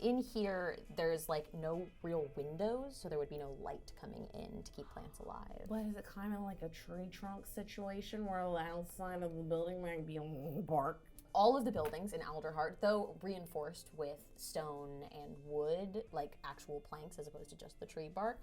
In here, there's like no real windows, so there would be no light coming in to keep plants alive. What is it, kind of like a tree trunk situation where the outside of the building might be a little bark? All of the buildings in Alderheart, though reinforced with stone and wood, like actual planks as opposed to just the tree bark,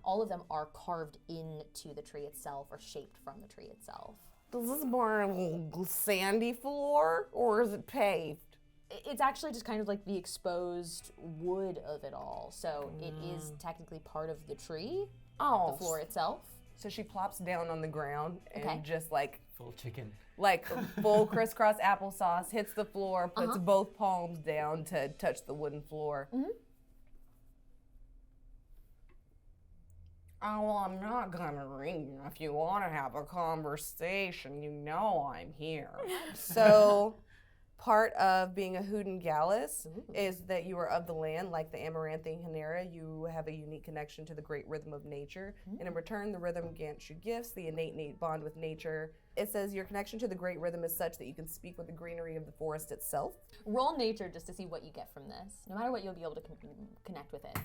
all of them are carved into the tree itself or shaped from the tree itself. Does this barn have a sandy floor or is it paved? It's actually just kind of like the exposed wood of it all. So it is technically part of the tree, Oh, the floor itself. so she plops down on the ground and Okay. just like Full chicken. full crisscross applesauce, hits the floor, puts both palms down to touch the wooden floor. Oh, well, I'm not gonna ring you. If you want to have a conversation, you know I'm here. So, part of being a Hoodin Gallus is that you are of the land, like the Amaranthine Hinera. You have a unique connection to the great rhythm of nature. And in return, the rhythm grants you gifts, the innate bond with nature. It says your connection to the great rhythm is such that you can speak with the greenery of the forest itself. Roll nature just to see what you get from this. No matter what, you'll be able to connect with it.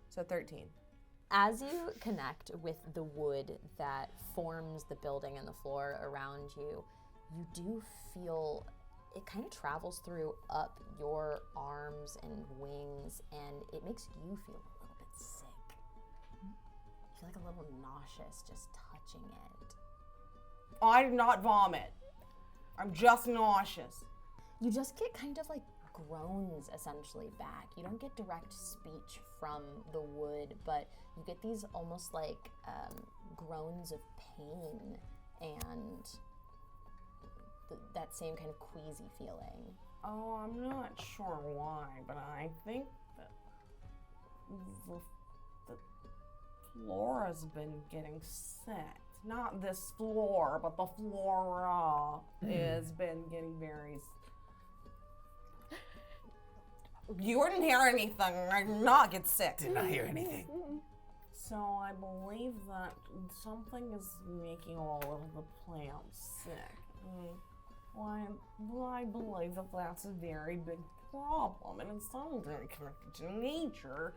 So 13. As you connect with the wood that forms the building and the floor around you, you do feel it kind of travels through up your arms and wings, and it makes you feel a little bit sick. You feel like a little nauseous just touching it. I did not vomit. I'm just nauseous. You just get kind of like groans essentially back. You don't get direct speech from the wood, but you get these almost like groans of pain and that same kind of queasy feeling. Oh, I'm not sure why, but I think that the floor has been getting sick. Not this floor, but the flora has been getting very... You didn't hear anything. I did not get sick. Did not hear anything. So I believe that something is making all of the plants sick. Well, I believe that that's a very big problem, and it's something connected to nature.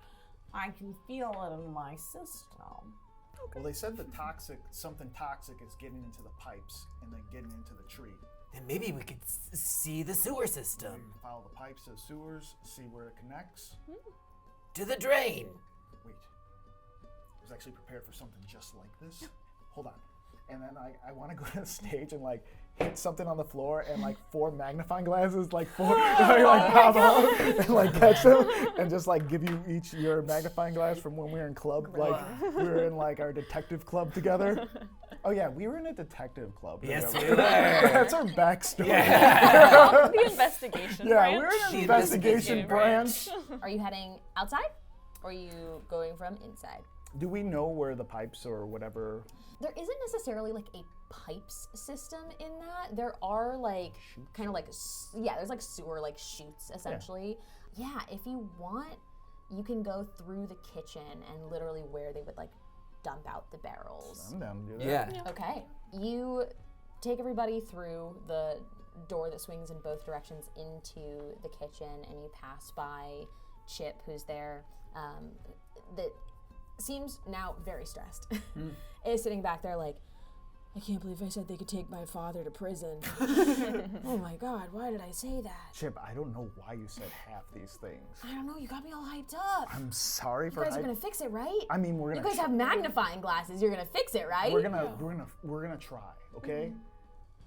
I can feel it in my system. Well, they said something toxic is getting into the pipes and then getting into the tree. Then maybe we could see the sewer system. We can follow the pipes to the sewers, see where it connects. To the drain. Wait, I was actually prepared for something just like this. Hold on. And then I want to go to the stage and like hit something on the floor, and like 4 magnifying glasses like pop out and like catch them and just like give you each your magnifying glass from when we were in club. Like we were in like our detective club together. Oh yeah, we were in a detective club. Yes, together. we were. That's our backstory. The investigation Yeah, branch. we were in The an investigation investigation branch. Are you heading outside or are you going from inside? Do we know where the pipes or whatever? There isn't necessarily like a pipes system in that. There are like kind of like there's like sewer like chutes essentially. Yeah, if you want, you can go through the kitchen and literally where they would like dump out the barrels. I'm down to do that. Yeah. Okay. You take everybody through the door that swings in both directions into the kitchen, and you pass by Chip, who's there, that seems now very stressed. Is sitting back there like, I can't believe I said they could take my father to prison. Oh my God, why did I say that? Chip, I don't know why you said half these things. I don't know, you got me all hyped up. I'm sorry You for. guys are gonna fix it, right? I mean, we're You gonna. guys have magnifying glasses. You're gonna fix it, right? We're gonna try. Okay.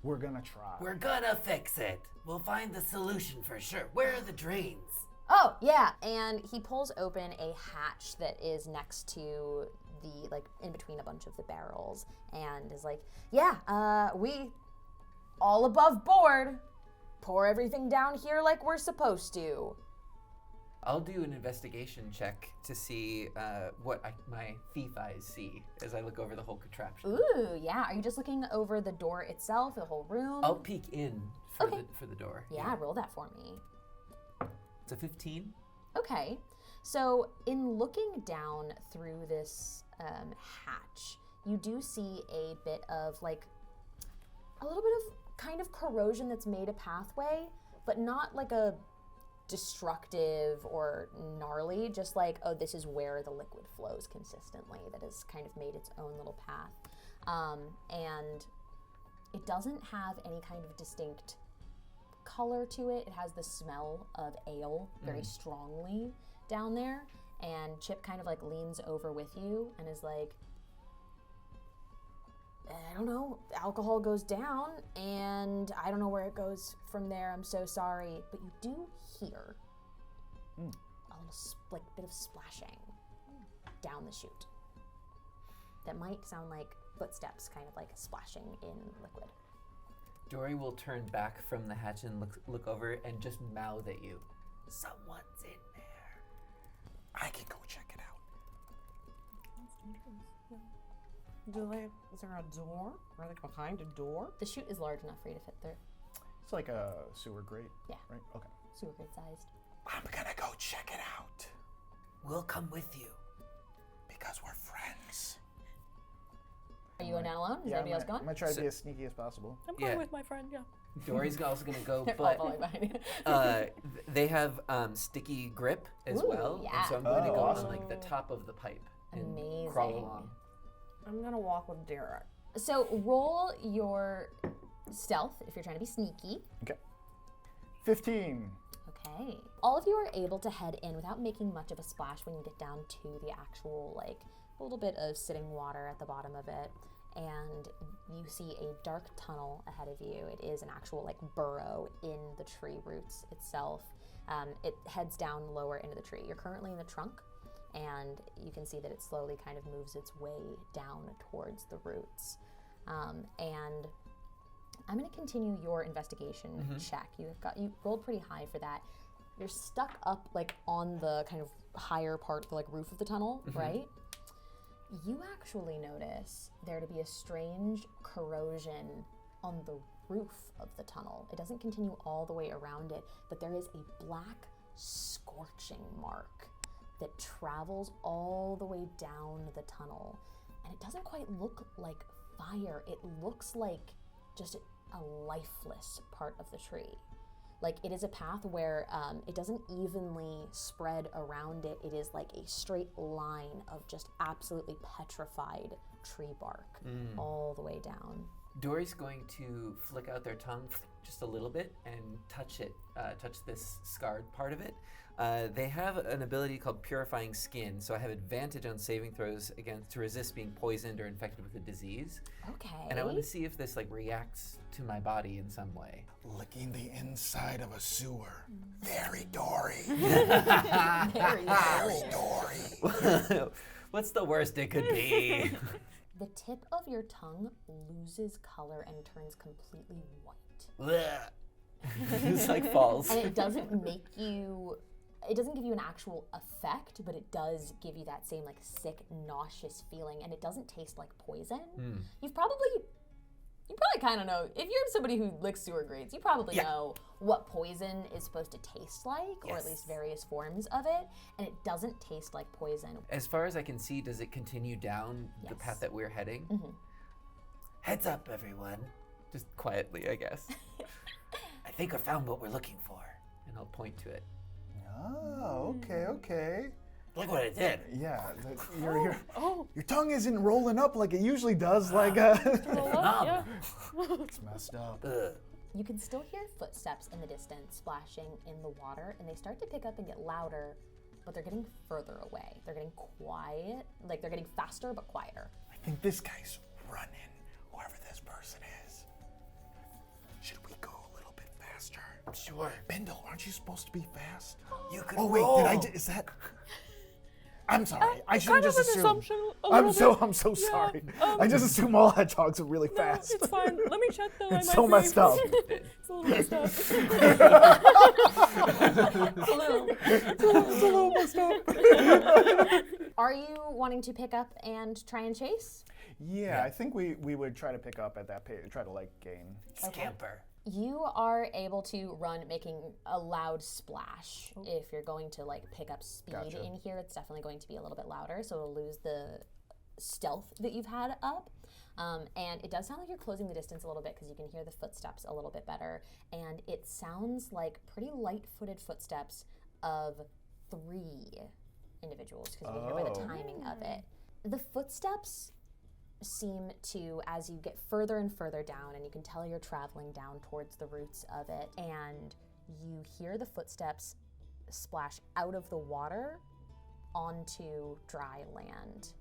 We're gonna try. We're gonna fix it. We'll find the solution for sure. Where are the drains? Oh, yeah, and he pulls open a hatch that is next to the, like, in between a bunch of the barrels, and is like, yeah, we, all above board, pour everything down here like we're supposed to. I'll do an investigation check to see what my thief eyes see as I look over the whole contraption. Ooh, yeah, are you just looking over the door itself, the whole room? I'll peek in for, Okay. for the door. Yeah, roll that for me. It's a 15. Okay, so in looking down through this hatch, you do see a bit of like a little bit of kind of corrosion that's made a pathway, but not like a destructive or gnarly, just like, oh, this is where the liquid flows consistently, that has kind of made its own little path. And it doesn't have any kind of distinct color to it. It has the smell of ale very strongly down there, and Chip kind of like leans over with you and is like, I don't know, alcohol goes down and I don't know where it goes from there. I'm so sorry, but you do hear a little bit of splashing down the chute that might sound like footsteps kind of like splashing in liquid. Dory will turn back from the hatch and look over and just mouth at you. Someone's in there. I can go check it out. Is there a door? Are they behind a door? The chute is large enough for you to fit through. It's like a sewer grate. Yeah. Right. Okay. Sewer grade sized. I'm gonna go check it out We'll come with you. because we're friends. Are you going down alone? Is anybody else I'm going? gonna try to be as sneaky as possible. I'm going Yeah. with my friend, yeah. Dory's also gonna go, They're all but following behind you. they have sticky grip as Ooh, well, yeah. and so I'm going to Oh, go awesome. on like the top of the pipe and Amazing. crawl along. I'm gonna walk with Derek. So roll your stealth if you're trying to be sneaky. Okay. 15. Okay. All of you are able to head in without making much of a splash when you get down to the actual, like, a little bit of sitting water at the bottom of it. And you see a dark tunnel ahead of you. It is an actual, like, burrow in the tree roots itself. It heads down lower into the tree. You're currently in the trunk, and you can see that it slowly kind of moves its way down towards the roots. And I'm going to continue your investigation check. You rolled pretty high for that. You're stuck up like on the kind of higher part, the like roof of the tunnel, right? You actually notice there to be a strange corrosion on the roof of the tunnel. It doesn't continue all the way around it, but there is a black scorching mark that travels all the way down the tunnel. And it doesn't quite look like fire. It looks like just a lifeless part of the tree. Like, it is a path where it doesn't evenly spread around it. It is like a straight line of just absolutely petrified tree bark all the way down. Dory's going to flick out their tongue just a little bit and touch this scarred part of it. They have an ability called Purifying Skin, so I have advantage on saving throws to resist being poisoned or infected with a disease. Okay. And I want to see if this like reacts to my body in some way. Licking the inside of a sewer. Very Dory. Very Very Dory. What's the worst it could be? The tip of your tongue loses color and turns completely white. It's like falls. And it doesn't give you an actual effect, but it does give you that same like sick, nauseous feeling, and it doesn't taste like poison. You probably kind of know, if you're somebody who licks sewer grates, you probably know what poison is supposed to taste like, or at least various forms of it, and it doesn't taste like poison. As far as I can see, does it continue down the path that we're heading? Heads up, everyone. Just quietly, I guess. I think I found what we're looking for. And I'll point to it. Oh, okay. Look what it did. Yeah, your tongue isn't rolling up like it usually does. Like it's messed up. You can still hear footsteps in the distance splashing in the water, and they start to pick up and get louder, but they're getting further away. They're getting quiet, like they're getting faster but quieter. I think this guy's running, whoever this person is. Should we go a little bit faster? Sure. Bindle, aren't you supposed to be fast? You could Oh wait, roll. is that? I'm sorry. I should kind just of an assume. assumption. I'm so sorry. I just assume all hedgehogs are really fast. It's fine. Let me check though. It's so messed up. It's a little messed up. It's a little messed up. Are you wanting to pick up and try and chase? Yeah, I think we would try to pick up at that pace, try to like gain. Scamper. You are able to run making a loud splash. If you're going to like pick up speed in here, it's definitely going to be a little bit louder, so it'll lose the stealth that you've had up. And it does sound like you're closing the distance a little bit because you can hear the footsteps a little bit better. And it sounds like pretty light-footed footsteps of 3 individuals because you can hear by the timing of it. The footsteps seem to, as you get further and further down, and you can tell you're traveling down towards the roots of it, and you hear the footsteps splash out of the water onto dry land.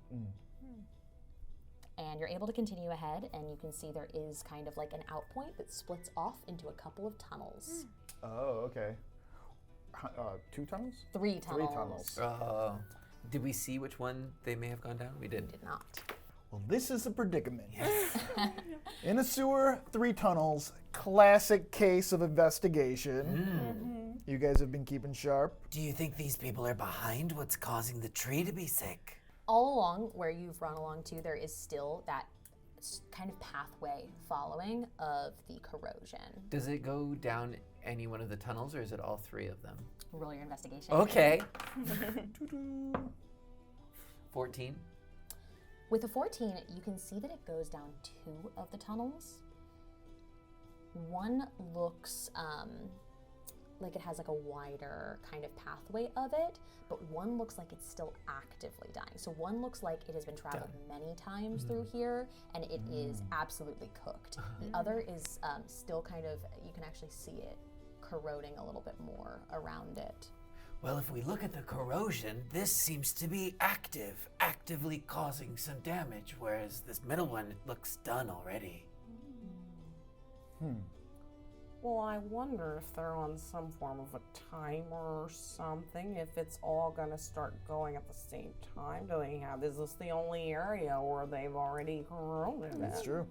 And you're able to continue ahead, and you can see there is kind of like an outpoint that splits off into a couple of tunnels. Oh, okay. 2 tunnels? 3 tunnels. 3 tunnels. Did we see which one they may have gone down? We did. Did not. Well, this is a predicament. In a sewer, 3 tunnels. Classic case of investigation. You guys have been keeping sharp. Do you think these people are behind what's causing the tree to be sick? All along where you've run along to, there is still that kind of pathway following of the corrosion. Does it go down any one of the tunnels, or is it all 3 of them? Roll your investigation. Okay. 14. With a 14, you can see that it goes down 2 of the tunnels. One looks like it has like a wider kind of pathway of it, but one looks like it's still actively dying. So one looks like it has been traveled many times through here, and it is absolutely cooked. The other is still kind of, you can actually see it corroding a little bit more around it. Well, if we look at the corrosion, this seems to be actively causing some damage, whereas this middle one, it looks done already. Well, I wonder if they're on some form of a timer or something, if it's all gonna start going at the same time. Is this the only area where they've already corroded it? That's true.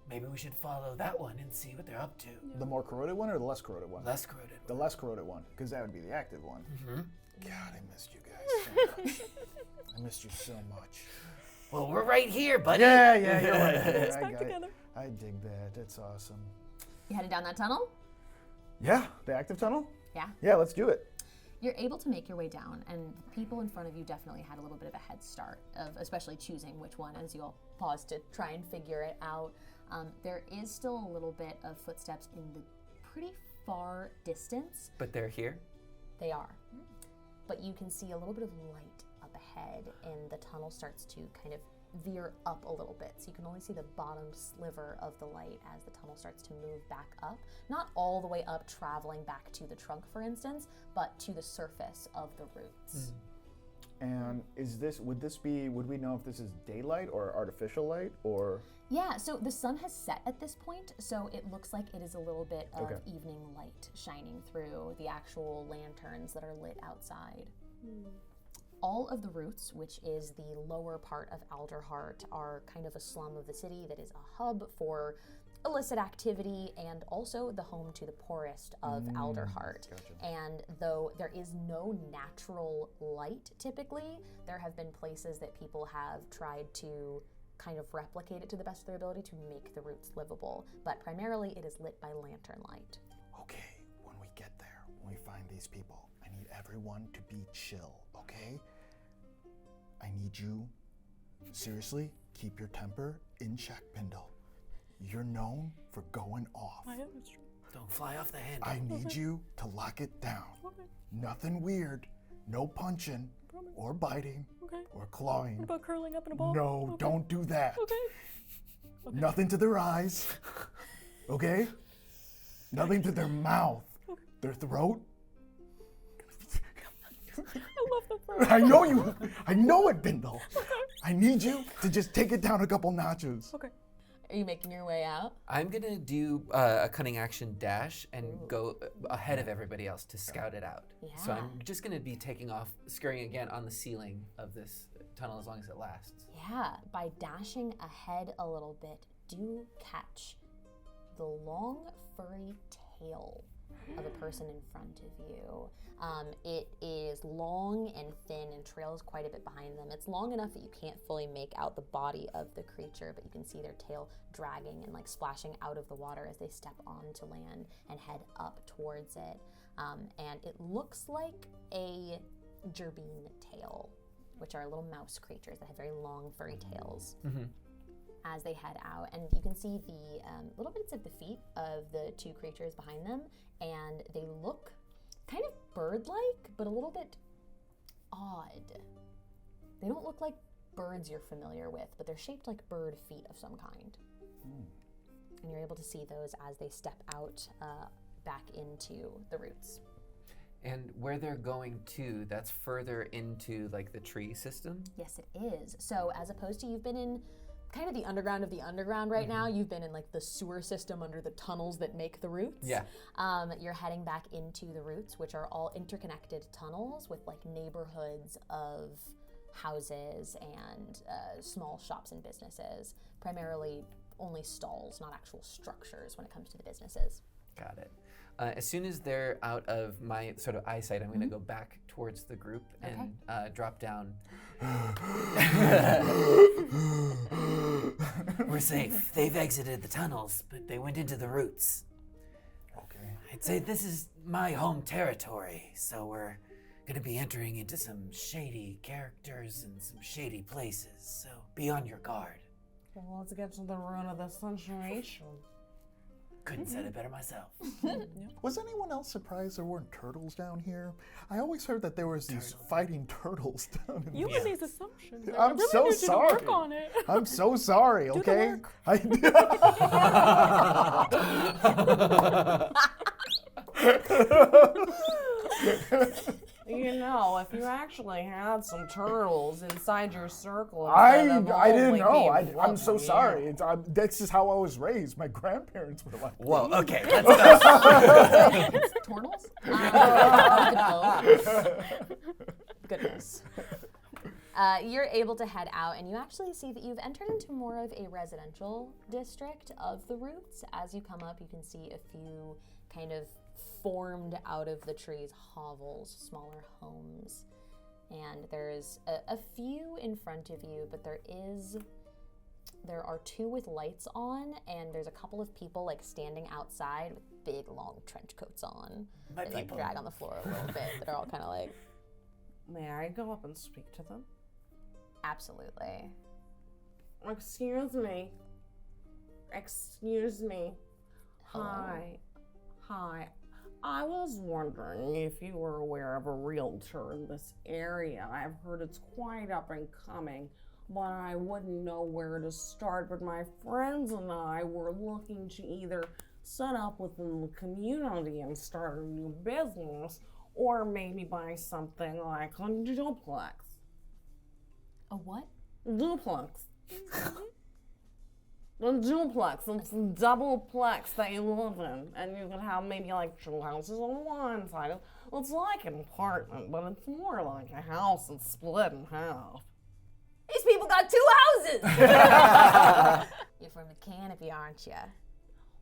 Maybe we should follow that one and see what they're up to. The more corroded one or the less corroded one? Less corroded. The less corroded one, because that would be the active one. God, I missed you guys so much. I missed you so much. Well, we're right here, buddy. Yeah, you're right. Let's back together. I dig that. That's awesome. You headed down that tunnel? Yeah, the active tunnel? Yeah. Yeah, let's do it. You're able to make your way down, and people in front of you definitely had a little bit of a head start, of especially choosing which one as you all pause to try and figure it out. There is still a little bit of footsteps in the pretty far distance. But they're here? They are. But you can see a little bit of light up ahead, and the tunnel starts to kind of veer up a little bit. So you can only see the bottom sliver of the light as the tunnel starts to move back up. Not all the way up, traveling back to the trunk, for instance, but to the surface of the roots. And would we know if this is daylight or artificial light or? Yeah, so the sun has set at this point, so it looks like it is a little bit of Okay. evening light shining through the actual lanterns that are lit outside. All of the roots, which is the lower part of Alderheart, are kind of a slum of the city that is a hub for illicit activity and also the home to the poorest of Alderheart. And though there is no natural light typically, there have been places that people have tried to kind of replicate it to the best of their ability to make the roots livable. But primarily it is lit by lantern light. Okay, when we get there, when we find these people, I need everyone to be chill, okay? I need you, seriously, keep your temper in check, Bindle. You're known for going off. I am. It's true. Don't fly off the handle. I need you to lock it down. Okay. Nothing weird, no punching or biting Okay. or clawing. What about curling up in a ball? No, Okay. don't do that. Okay. Nothing to their eyes, okay? Nothing to their mouth, their throat. I love the throw. I know it, Bindle. I need you to just take it down a couple notches. Okay. Are you making your way out? I'm gonna do a cunning action dash and go ahead of everybody else to scout it out. So Yeah. I'm just gonna be taking off, scurrying again on the ceiling of this tunnel as long as it lasts. Yeah, by dashing ahead a little bit, do catch the long furry tail of a person in front of you. It is long and thin and trails quite a bit behind them. It's long enough that you can't fully make out the body of the creature, but you can see their tail dragging and like splashing out of the water as they step onto land and head up towards it. And it looks like a gerbine tail, which are little mouse creatures that have very long furry tails. As they head out, and you can see the little bits of the feet of the two creatures behind them, and they look kind of bird-like, but a little bit odd. They don't look like birds you're familiar with, but they're shaped like bird feet of some kind. And you're able to see those as they step out back into the roots. And where they're going to, that's further into like the tree system. Yes, it is. So as opposed to you've been in kind of the underground of the underground right now, you've been in like the sewer system under the tunnels that make the roots. Yeah. You're heading back into the roots, which are all interconnected tunnels with like neighborhoods of houses and small shops and businesses. Primarily only stalls, not actual structures when it comes to the businesses. Got it. As soon as they're out of my sort of eyesight, I'm going to go back towards the group and drop down. We're safe. They've exited the tunnels, but they went into the roots. Okay. I'd say this is my home territory, so we're gonna be entering into some shady characters and some shady places, so be on your guard. Well, let's get to the root of the situation. Couldn't said it better myself. Was anyone else surprised there weren't turtles down here? I always heard that there was these fighting turtles down in You and these assumptions. I I'm really so need you to sorry. work on it. I'm so sorry, the okay? work. You know, if you actually had some turtles inside your circle, I instead of didn't only know. being I'm so fluffy, sorry. That's just how I was raised. My grandparents were like, Whoa, okay, let's go. Tornals? Goodness. You're able to head out, and you actually see that you've entered into more of a residential district of the Roots. As you come up, you can see a few kind of formed out of the trees hovels, smaller homes. And there's a few in front of you, but there are two with lights on, and there's a couple of people like standing outside with big long trench coats on. My They like people. drag on the floor a little bit. They're all kind of like, May I go up and speak to them? absolutely. Excuse me. Excuse me. Hello? Hi. I was wondering if you were aware of a realtor in this area. I've heard it's quite up and coming, but I wouldn't know where to start. But my friends and I were looking to either set up within the community and start a new business, or maybe buy something like a duplex. A what? Duplex. The duplex, it's a doubleplex that you live in, and you can have maybe like 2 houses on one side. It's like an apartment, but it's more like a house and split in half. These people got 2 houses! You're from the canopy, aren't you?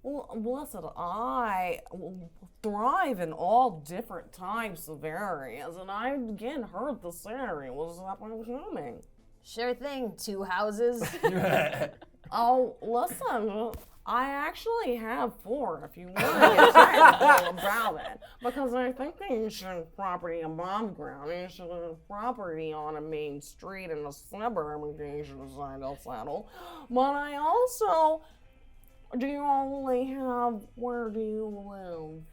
Well, listen, I thrive in all different types of areas, and I again heard this area was up and coming. Sure thing, 2 houses. Oh, listen, I actually have 4 if you want to get technical about it. Because I think that you should have property above ground. You should have property on a main street in a suburb in case you decide to settle. But I also, do you only have, where do you live?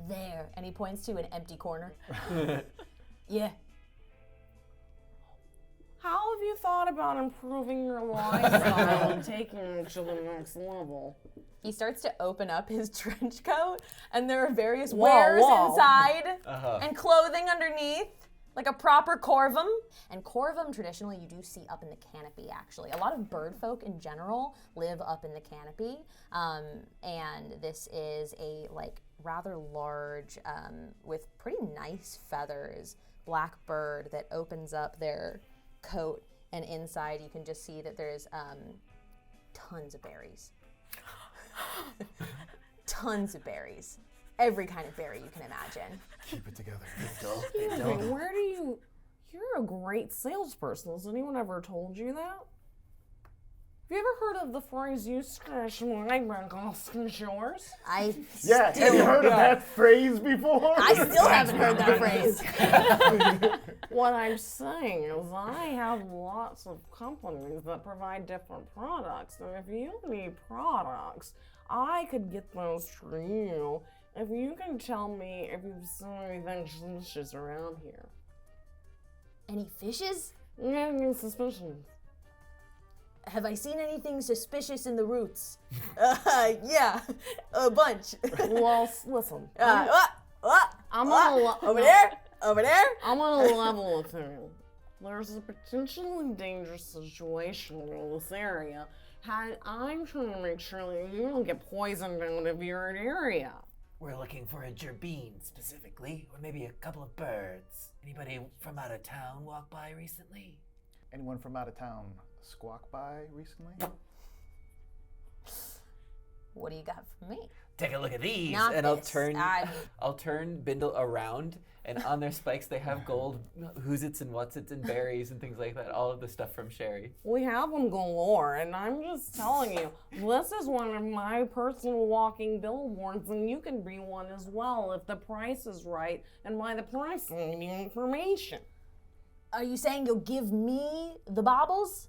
There. And he points to an empty corner. Yeah. How have you thought about improving your lifestyle and taking it to the next level? He starts to open up his trench coat, and there are various Whoa, wares whoa. inside and clothing underneath, like a proper corvum. And corvum, traditionally, you do see up in the canopy, actually. A lot of bird folk in general live up in the canopy, and this is a rather large, with pretty nice feathers, black bird that opens up their coat, and inside you can just see that there's tons of berries. Tons of berries. Every kind of berry you can imagine. Keep it together. Excuse me, where do you... You're a great salesperson. Has anyone ever told you that? Have you ever heard of the phrase, you scratch my back, I'll scratch yours? Yeah, have you heard of that phrase before? I still haven't heard that phrase. What I'm saying is I have lots of companies that provide different products, and if you need products, I could get those for you if you can tell me if you've seen anything suspicious around here. Any fishes? Any suspicions? Have I seen anything suspicious in the Roots? Yeah, a bunch. Well, listen. I'm over there, over there. I'm on a level with you. There's a potentially dangerous situation in this area, and I'm trying to make sure that you don't get poisoned out of your area. We're looking for a gerbine specifically, or maybe a couple of birds. Anybody from out of town walk by recently? Anyone from out of town squawk by recently? What do you got for me? Take a look at these. Not And I'll this. turn Bindle around, and on their spikes they have gold who's-its and what's-its and berries and things like that. All of the stuff from Sherry. We have them galore, and I'm just telling you, this is one of my personal walking billboards, and you can be one as well if the price is right, and by the price, I mean information. Are you saying you'll give me the baubles?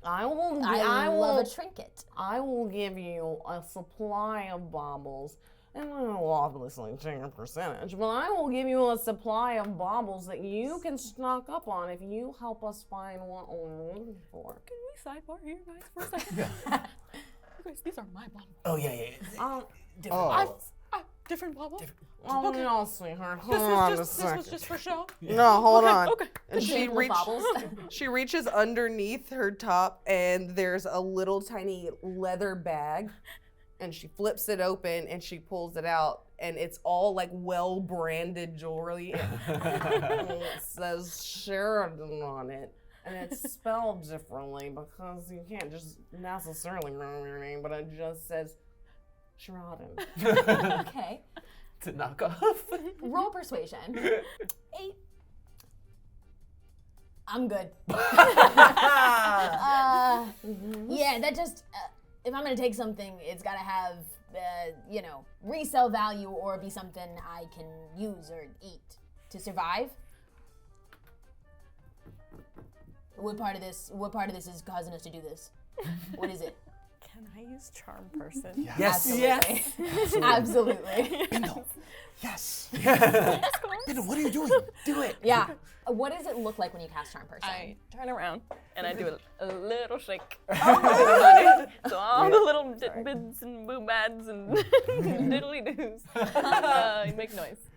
I will love a trinket. I will give you a supply of baubles. And I will obviously take a percentage, but I will give you a supply of baubles that you can stock up on if you help us find what we're looking for. Can we sidebar here, guys, for a second? Guys, these are my baubles. Oh, yeah. Different baubles? Oh, no, sweetheart. This Hold on a was second. just for show? No, hold on. Okay. And Baubles. she reaches underneath her top, and there's a little tiny leather bag, and she flips it open, and she pulls it out, and it's all like well-branded jewelry. And it says Sheridan on it, and it's spelled differently because you can't just necessarily remember your name, but it just says Sheridan. Okay. To knock off. Roll persuasion. 8. I'm good. Yeah, that just, if I'm gonna take something, it's gotta have, resale value or be something I can use or eat to survive. What part of this is causing us to do this? What is it? Can I use charm person? Yes. Absolutely. Bindle. Yes. Bindle, what are you doing? Do it. Yeah. What does it look like when you cast charm person? I turn around and I do a little shake. So all the little bids and boobads and diddly doos make noise.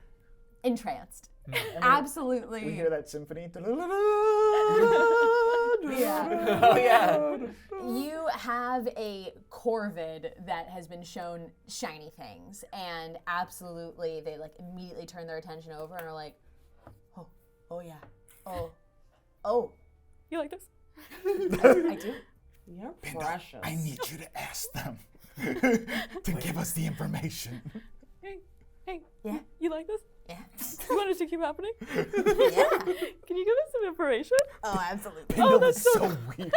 Entranced. We Absolutely. hear that symphony. Yeah. You have a corvid that has been shown shiny things, and absolutely they like immediately turn their attention over and are like, oh yeah, oh. You like this? I do. You're Bindle, precious. I need you to ask them to give us the information. Hey. Yeah. You like this? Yeah. You want it to keep happening? Yeah. Can you give us some information? Oh, absolutely. Bindle is so weird.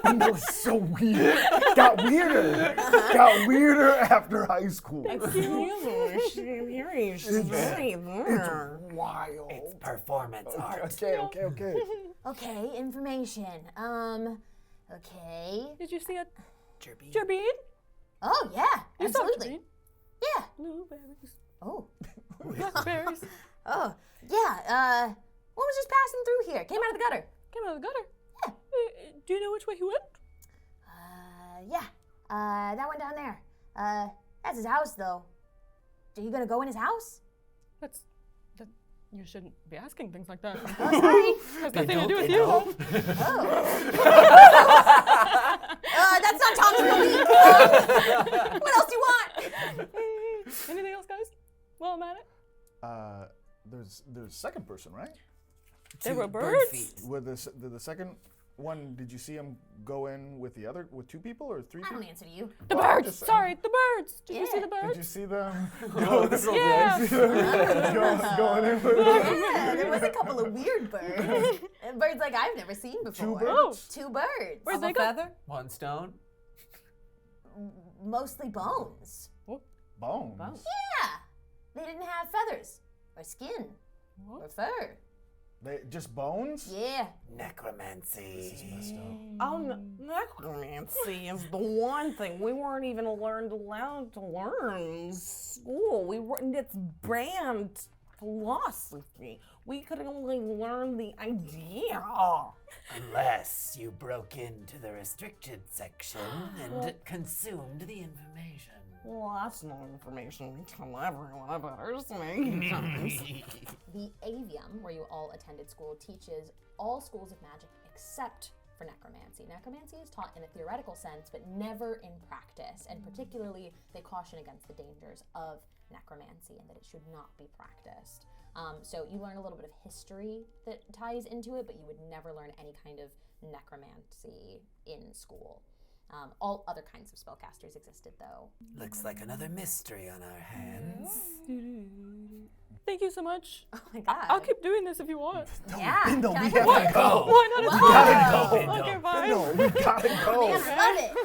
Bindle is so weird. Got weirder. Got weirder after high school. Excuse me, she's hearing. She's really there. It's wild. It's performance art. Okay. Okay, information. Okay. Did you see a Chirpy. turbine? Oh yeah, You saw a absolutely. turbine? Yeah. Blueberries. Oh. Blackberries. Oh, yeah. What was just passing through here? Came out of the gutter. Came out of the gutter. Yeah. Do you know which way he went? Yeah. That one down there. That's his house, though. Are you gonna go in his house? You shouldn't be asking things like that. Oh, sorry. Has nothing to do with you. That's not Tom's real week. What else do you want? Anything else, guys? Well, I'm at it. There's a second person, right? There were bird birds. feet. With the second one, did you see him go in with 2 people or 3 I people? don't answer to you. The Well, birds. just saying. Sorry, the birds. Did you see the Did you birds? see them Yeah. going in with Yeah, there was a couple of weird birds. And birds like I've never seen before. 2 birds? 2 birds. Where'd they go? Feather? One stone. Mostly bones. Bones. Yeah. They didn't have feathers or skin or fur. They just bones? Yeah. Necromancy. Messed up. Oh, necromancy is the one thing we weren't even allowed to learn in school. It's brand philosophy. We could only learn the idea. Unless you broke into the restricted section and consumed the information. Well, that's not information we tell everyone about our times. The Avium, where you all attended school, teaches all schools of magic except for necromancy. Necromancy is taught in a theoretical sense, but never in practice. And particularly, they caution against the dangers of necromancy and that it should not be practiced. So you learn a little bit of history that ties into it, but you would never learn any kind of necromancy in school. All other kinds of spellcasters existed, though. Looks like another mystery on our hands. Thank you so much. Oh my god. I'll keep doing this if you want. Yeah. Bindle, Can I we go? gotta go. Why not? It's Whoa. fine. Okay, bye. Bindle, we gotta go. Man, I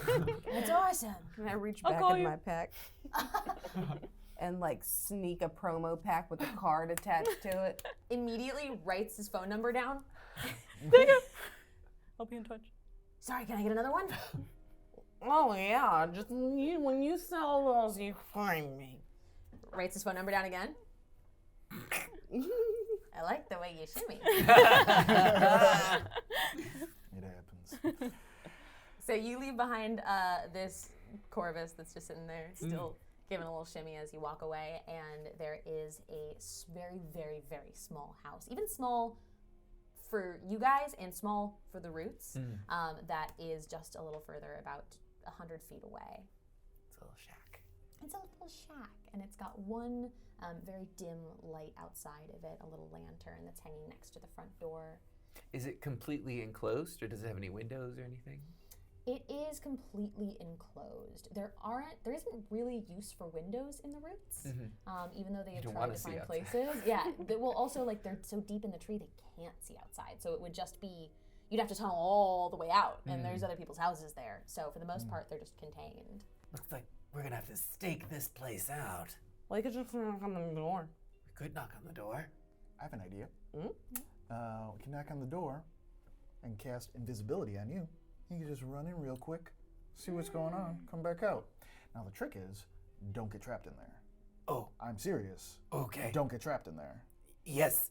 love it. It's awesome. And I reach I'll back call in you. my pack and like sneak a promo pack with a card attached to it. Immediately writes his phone number down. Thank you. I'll be in touch. Sorry, can I get another one? Oh yeah, just when you sell those, you find me. Writes his phone number down again. I like the way you shimmy. It happens. So you leave behind this Corvus that's just sitting there, still giving a little shimmy as you walk away, and there is a very, very, very small house. Even small for you guys and small for the Roots. That is just a little further, about 100 feet away. It's a little shack. It's a little shack, and it's got one very dim light outside of it, a little lantern that's hanging next to the front door. Is it completely enclosed, or does it have any windows or anything? It is completely enclosed. There isn't really use for windows in the Roots, even though they have don't tried wanna to see find outside. places. Yeah, well, also like they're so deep in the tree they can't see outside. So it would just be you'd have to tunnel all the way out, and there's other people's houses there. So for the most part, they're just contained. Looks like we're gonna have to stake this place out. Well, you could just knock on the door. We could knock on the door. I have an idea. We can knock on the door and cast invisibility on you. You can just run in real quick, see what's going on, come back out. Now the trick is, don't get trapped in there. Oh, I'm serious. okay. Don't get trapped in there. Yes,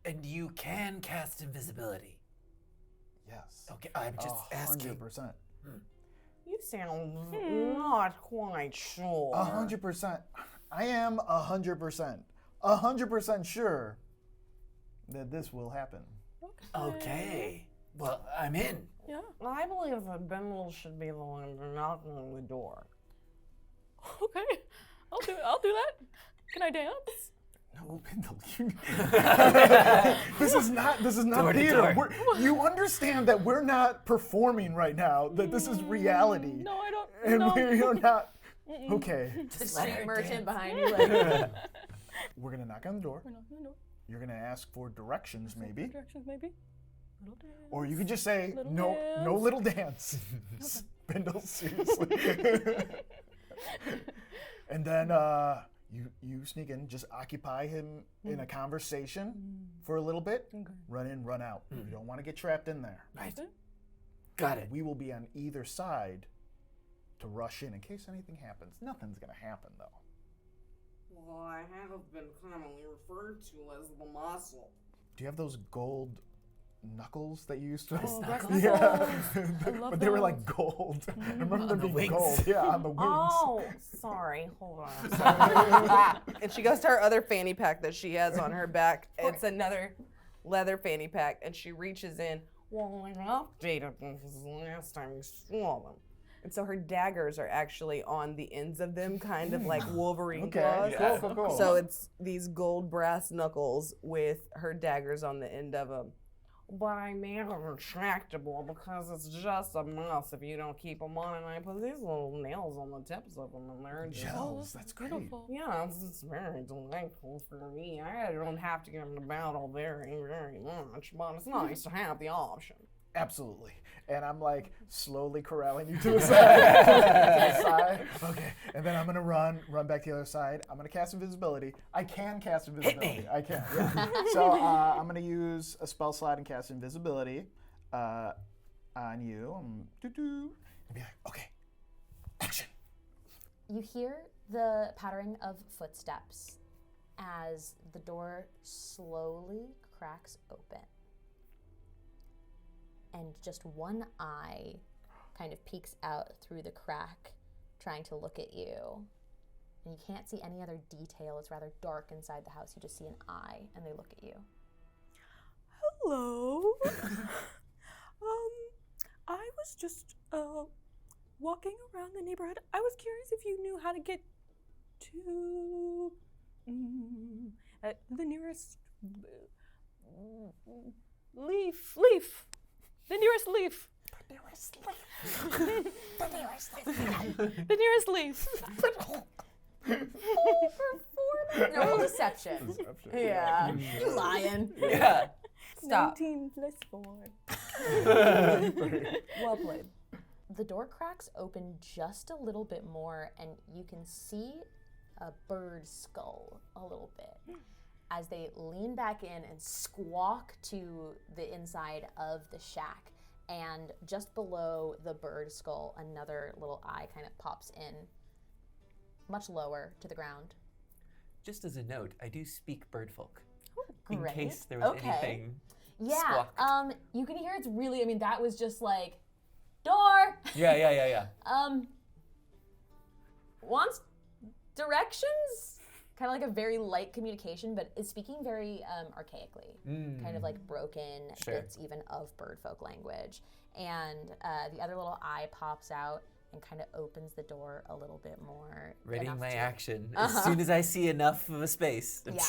and you can cast invisibility. Yes. Okay, I'm just asking. 100%. You sound not quite sure. 100%. I am 100% sure that this will happen. Okay. Well, I'm in. Yeah. I believe that Bindle should be the one knocking on the door. Okay. I'll do that. Can I dance? No, Bindle, this is not Door to theater. door. You understand that we're not performing right now. That this is reality. No, I don't. And no. we are not. Okay, The let her street merchant dance. behind you, like, we're gonna knock on the door. We're knocking on the door. You're gonna ask for directions, maybe, Directions, maybe. Little dance. or you could just say Little no dance. little dance. Bindle, seriously. And then you sneak in, just occupy him in a conversation for a little bit. Okay. Run in, run out. You don't want to get trapped in there. Right. Got it. We will be on either side to rush in case anything happens. Nothing's gonna happen though. Well, I have been commonly referred to as the muscle. Do you have those gold knuckles that you used to? Oh, knuckles? Yeah, I love but they were those. like gold. I remember them the being wings. gold. Yeah, on the wings. Oh, sorry. Hold on. And she goes to her other fanny pack that she has on her back. It's another leather fanny pack, and she reaches in. Well, I updated them because the last time we saw them. And so her daggers are actually on the ends of them, kind of like Wolverine claws. Okay, cool. So it's these gold brass knuckles with her daggers on the end of them. But I made them retractable because it's just a mess if you don't keep them on. And I put these little nails on the tips of them, and they're just... Gels, that's great. Beautiful. Yeah, it's very delightful for me. I don't have to get them to battle very, very much, but it's nice to have the option. Absolutely. And I'm like slowly corralling you to the side. To the side. Okay. And then I'm gonna run back to the other side. I'm gonna cast invisibility. I can cast invisibility. me. I can. Yeah. So I'm gonna use a spell slot and cast invisibility on you. And be like, okay, action. you hear the pattering of footsteps as the door slowly cracks open. And just one eye kind of peeks out through the crack, trying to look at you. And you can't see any other detail. It's rather dark inside the house. You just see an eye, and they look at you. Hello. I was just walking around the neighborhood. I was curious if you knew how to get to the nearest leaf. The nearest leaf. The nearest leaf. No, deception. Yeah. You lying. Yeah. Stop. 19 plus 4. Well played. The door cracks open just a little bit more, and you can see a bird skull a little bit as they lean back in and squawk to the inside of the shack. and just below the bird skull, another little eye kind of pops in, much lower to the ground. Just as a note, I do speak birdfolk. In Great. case there was Okay. anything Yeah, squawk. you can hear it's really, I mean, that was just like, door! Yeah. Wants directions? Kind of like a very light communication, but is speaking very archaically. Kind of like broken Sure. bits even of birdfolk language. And the other little eye pops out and kind of opens the door a little bit more. Readying enough my to- action as soon as I see enough of a space. Yeah.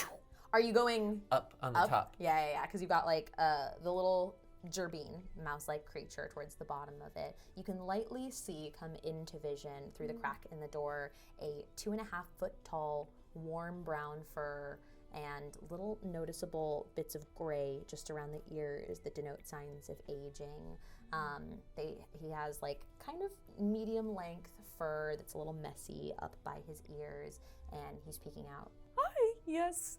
Are you going Up on the up? top. Yeah, because you've got like the little gerbine, mouse-like creature towards the bottom of it. You can lightly see come into vision through the crack in the door a 2.5-foot tall, warm brown fur and little noticeable bits of gray just around the ears that denote signs of aging. He has like kind of medium length fur that's a little messy up by his ears, and he's peeking out. Hi, yes,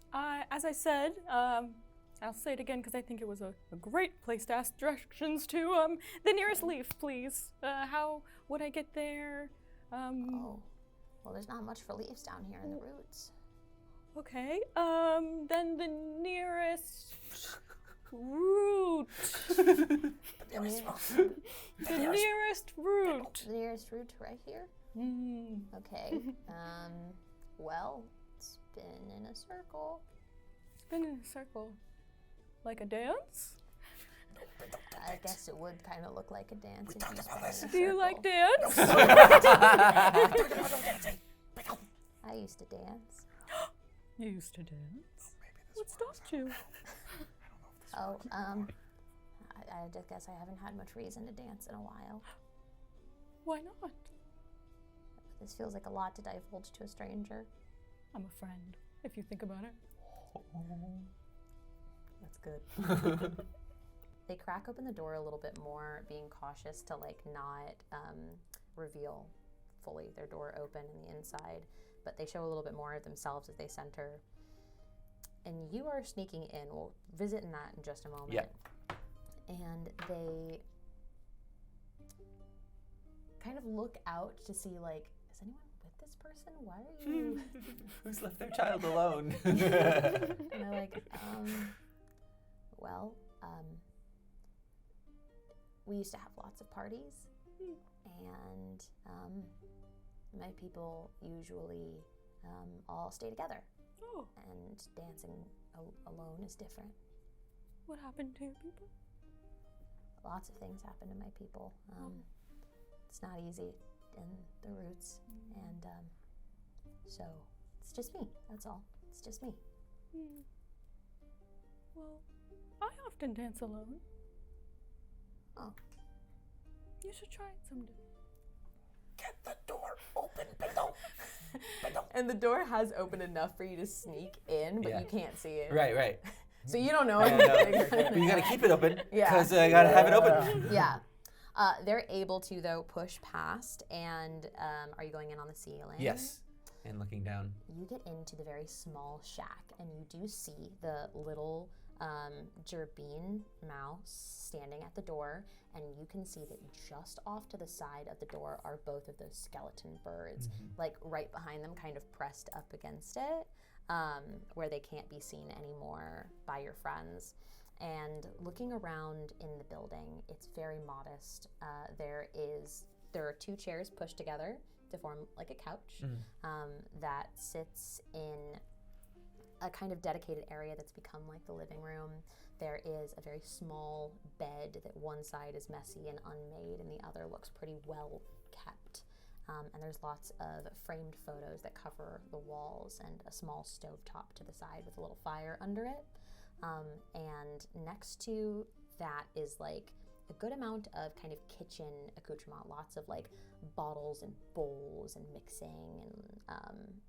as I said, I'll say it again because I think it was a great place to ask directions to the nearest leaf, please. How would I get there? Oh, well, there's not much for leaves down here in the roots. Okay, then the nearest route. The nearest route. The nearest route right here? Okay. Well, spin in a circle. Spin in a circle. Like a dance? I guess it would kind of look like a dance if you spin in a circle. Do you like dance? I used to dance. You used to dance? What stopped you? Oh, I just guess I haven't had much reason to dance in a while. Why not? This feels like a lot to divulge to a stranger. I'm a friend, if you think about it. That's good. They crack open the door a little bit more, being cautious to like not reveal fully their door open in the inside, but they show a little bit more of themselves as they center. And you are sneaking in. We'll visit in that in just a moment. Yeah. And they kind of look out to see like, is anyone with this person? Why are you? Who's left their child alone? And they're like, well, we used to have lots of parties, and my people usually all stay together, and dancing alone is different. What happened to your people? Lots of things happen to my people. It's not easy in the roots, and so it's just me, that's all. It's just me. Well, I often dance alone. Oh. You should try it someday. Get the door open, Bindle. And the door has opened enough for you to sneak in, but Yeah. you can't see it. Right. So you don't know I anything. But you gotta keep it open, Yeah. because I gotta have it open. Yeah. They're able to, though, push past, and are you going in on the ceiling? Yes. And looking down. You get into the very small shack, and you do see the little gerbine mouse standing at the door, and you can see that just off to the side of the door are both of those skeleton birds, like right behind them, kind of pressed up against it, where they can't be seen anymore by your friends. And looking around in the building, it's very modest. There are 2 chairs pushed together to form like a couch that sits in a kind of dedicated area that's become like the living room. There is a very small bed that one side is messy and unmade and the other looks pretty well kept. And there's lots of framed photos that cover the walls and a small stovetop to the side with a little fire under it. And next to that is like a good amount of kind of kitchen accoutrement, lots of like bottles and bowls and mixing and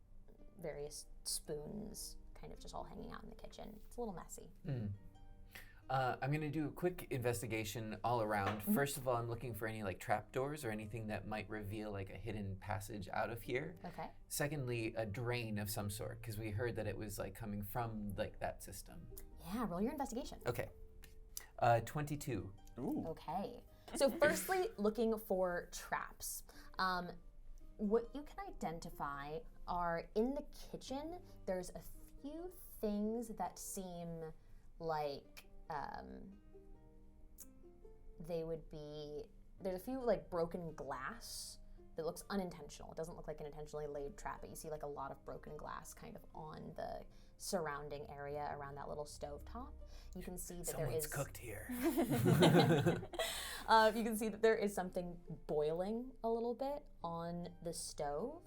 various spoons kind of just all hanging out in the kitchen. It's a little messy. I'm gonna do a quick investigation all around. First of all, I'm looking for any like trapdoors or anything that might reveal like a hidden passage out of here. Okay. Secondly, a drain of some sort, because we heard that it was like coming from like that system. Yeah, roll your investigation. Okay. 22. Ooh. Okay. So firstly, looking for traps. What you can identify are in the kitchen, there's a few things that seem like they would be, there's a few like broken glass that looks unintentional. It doesn't look like an intentionally laid trap, but you see like a lot of broken glass kind of on the surrounding area around that little stovetop. You can see that Someone's cooked here. You can see that there is something boiling a little bit on the stove,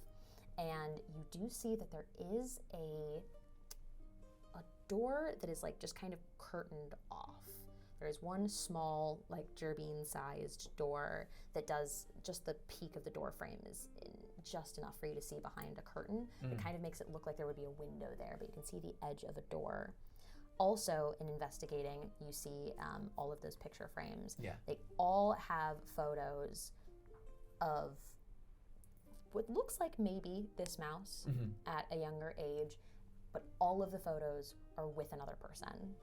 and you do see that there is a door that is like just kind of curtained off. There is one small, like gerbine-sized door that does just the peak of the door frame is just enough for you to see behind a curtain. It kind of makes it look like there would be a window there, but you can see the edge of a door. Also, in investigating, you see all of those picture frames. Yeah. They all have photos of what looks like maybe this mouse at a younger age, but all of the photos are with another person.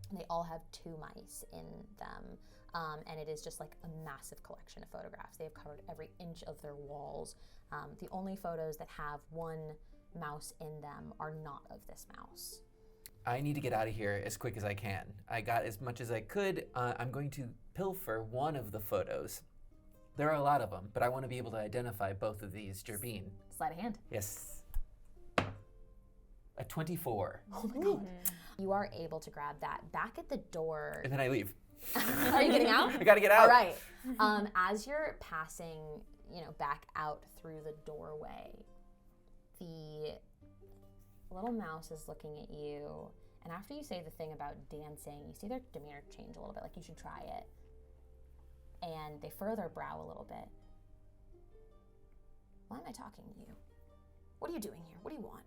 And they all have 2 mice in them. And it is just like a massive collection of photographs. They have covered every inch of their walls. The only photos that have 1 mouse in them are not of this mouse. I need to get out of here as quick as I can. I got as much as I could. I'm going to pilfer one of the photos. There are a lot of them, but I want to be able to identify both of these gerbine. Sleight of hand. Yes. A 24. Oh my god. You are able to grab that. Back at the door. And then I leave. Are you getting out? I gotta get out. All right. As you're passing, back out through the doorway, the little mouse is looking at you, and after you say the thing about dancing, you see their demeanor change a little bit, like you should try it. And they furrow their brow a little bit. Why am I talking to you? What are you doing here? What do you want?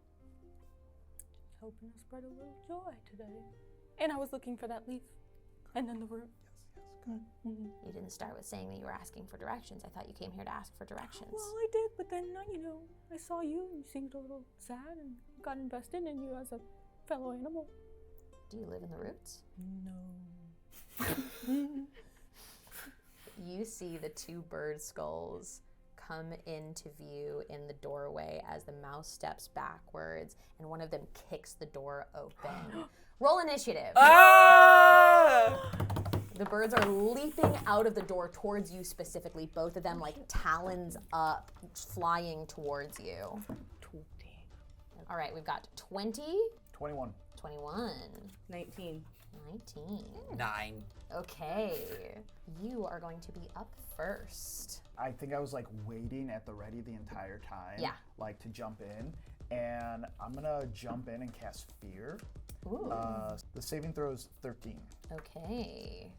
Just hoping to spread a little joy today. And I was looking for that leaf. And then the root. Yes, good. You didn't start with saying that you were asking for directions. I thought you came here to ask for directions. Well, I did, but then, I saw you and you seemed a little sad and got invested in you as a fellow animal. Do you live in the roots? No. You see the 2 bird skulls come into view in the doorway as the mouse steps backwards and one of them kicks the door open. Roll initiative. Ah! The birds are leaping out of the door towards you specifically, both of them like talons up, flying towards you. 20. All right, we've got 20, 21. 21, 19. 19. 9. Okay, you are going to be up first. I think I was like waiting at the ready the entire time. Yeah. Like to jump in, and I'm gonna jump in and cast Fear. Ooh. The saving throw is 13. Okay.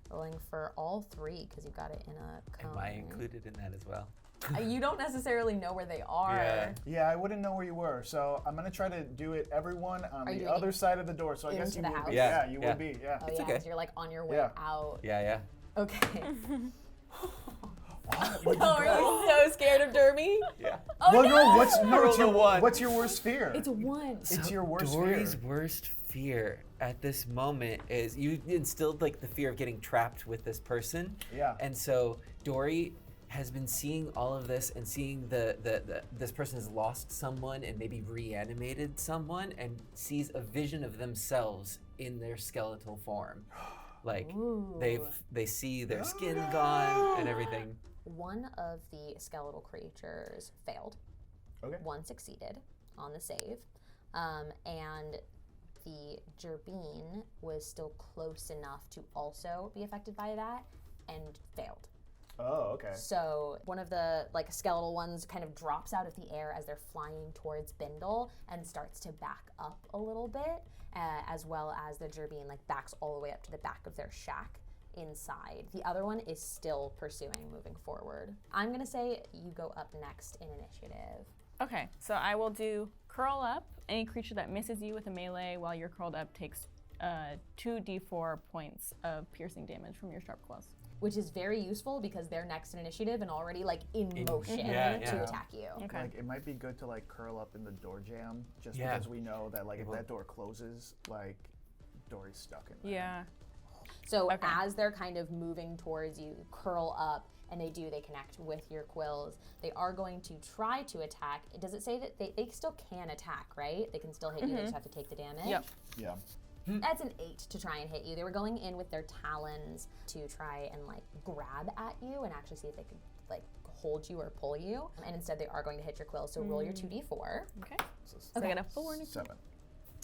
Rolling for all 3 because you've got it in a cone. Am I included in that as well? You don't necessarily know where they are. Yeah. Yeah, I wouldn't know where you were, so I'm gonna try to do it. Everyone on Are you the doing other it side of the door. So I guess into you the would house? be. Yeah, You yeah. would be. Yeah. Oh, It's yeah, okay. 'cause you're like on your way Yeah. out. Yeah. Okay. What? Oh, are you so scared of Dermy? Yeah. Oh, Well, no! what's Roll a 1. what's your worst fear? It's a 1. It's your worst Dory's fear. worst fear at this moment is you instilled like the fear of getting trapped with this person. Yeah. And so Dory has been seeing all of this and seeing this person has lost someone and maybe reanimated someone and sees a vision of themselves in their skeletal form. Like they see their skin gone and everything. One of the skeletal creatures failed. Okay. 1 succeeded on the save. And the gerbine was still close enough to also be affected by that and failed. Oh, okay. So one of the skeletal ones kind of drops out of the air as they're flying towards Bindle and starts to back up a little bit, as well as the gerbine backs all the way up to the back of their shack inside. The other one is still pursuing, moving forward. I'm gonna say you go up next in initiative. Okay, so I will do curl up. Any creature that misses you with a melee while you're curled up takes 2d4 points of piercing damage from your sharp claws. Which is very useful because they're next in initiative and already in motion yeah. to attack you. Okay. It might be good to curl up in the door jam, just Yeah. because we know that if that door closes, Dory's stuck in there. Yeah. So as they're kind of moving towards you, curl up, and they connect with your quills. They are going to try to attack. Does it say that they still can attack, right? They can still hit you, they just have to take the damage? Yep. Yeah. That's an 8 to try and hit you. They were going in with their talons to try and like grab at you and actually see if they could like hold you or pull you. And instead they are going to hit your quills. So roll your 2d4. Okay. So I got a 4 and a 7.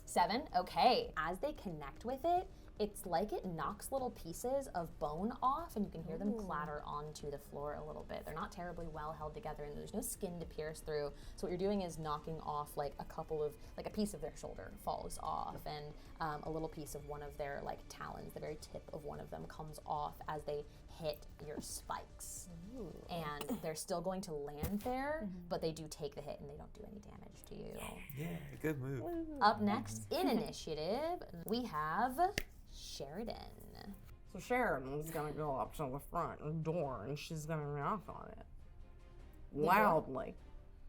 7? Okay. As they connect with it, it's like it knocks little pieces of bone off, and you can hear them clatter onto the floor a little bit. They're not terribly well held together, and there's no skin to pierce through. So what you're doing is knocking off like a piece of their shoulder falls off, and a little piece of one of their like talons, the very tip of one of them comes off as they hit your spikes. And they're still going to land there, but they do take the hit and they don't do any damage to you. Yeah, good move. Up next in initiative, we have Sheridan. So Sheridan's gonna go up to the front door and she's gonna knock on it. Loudly.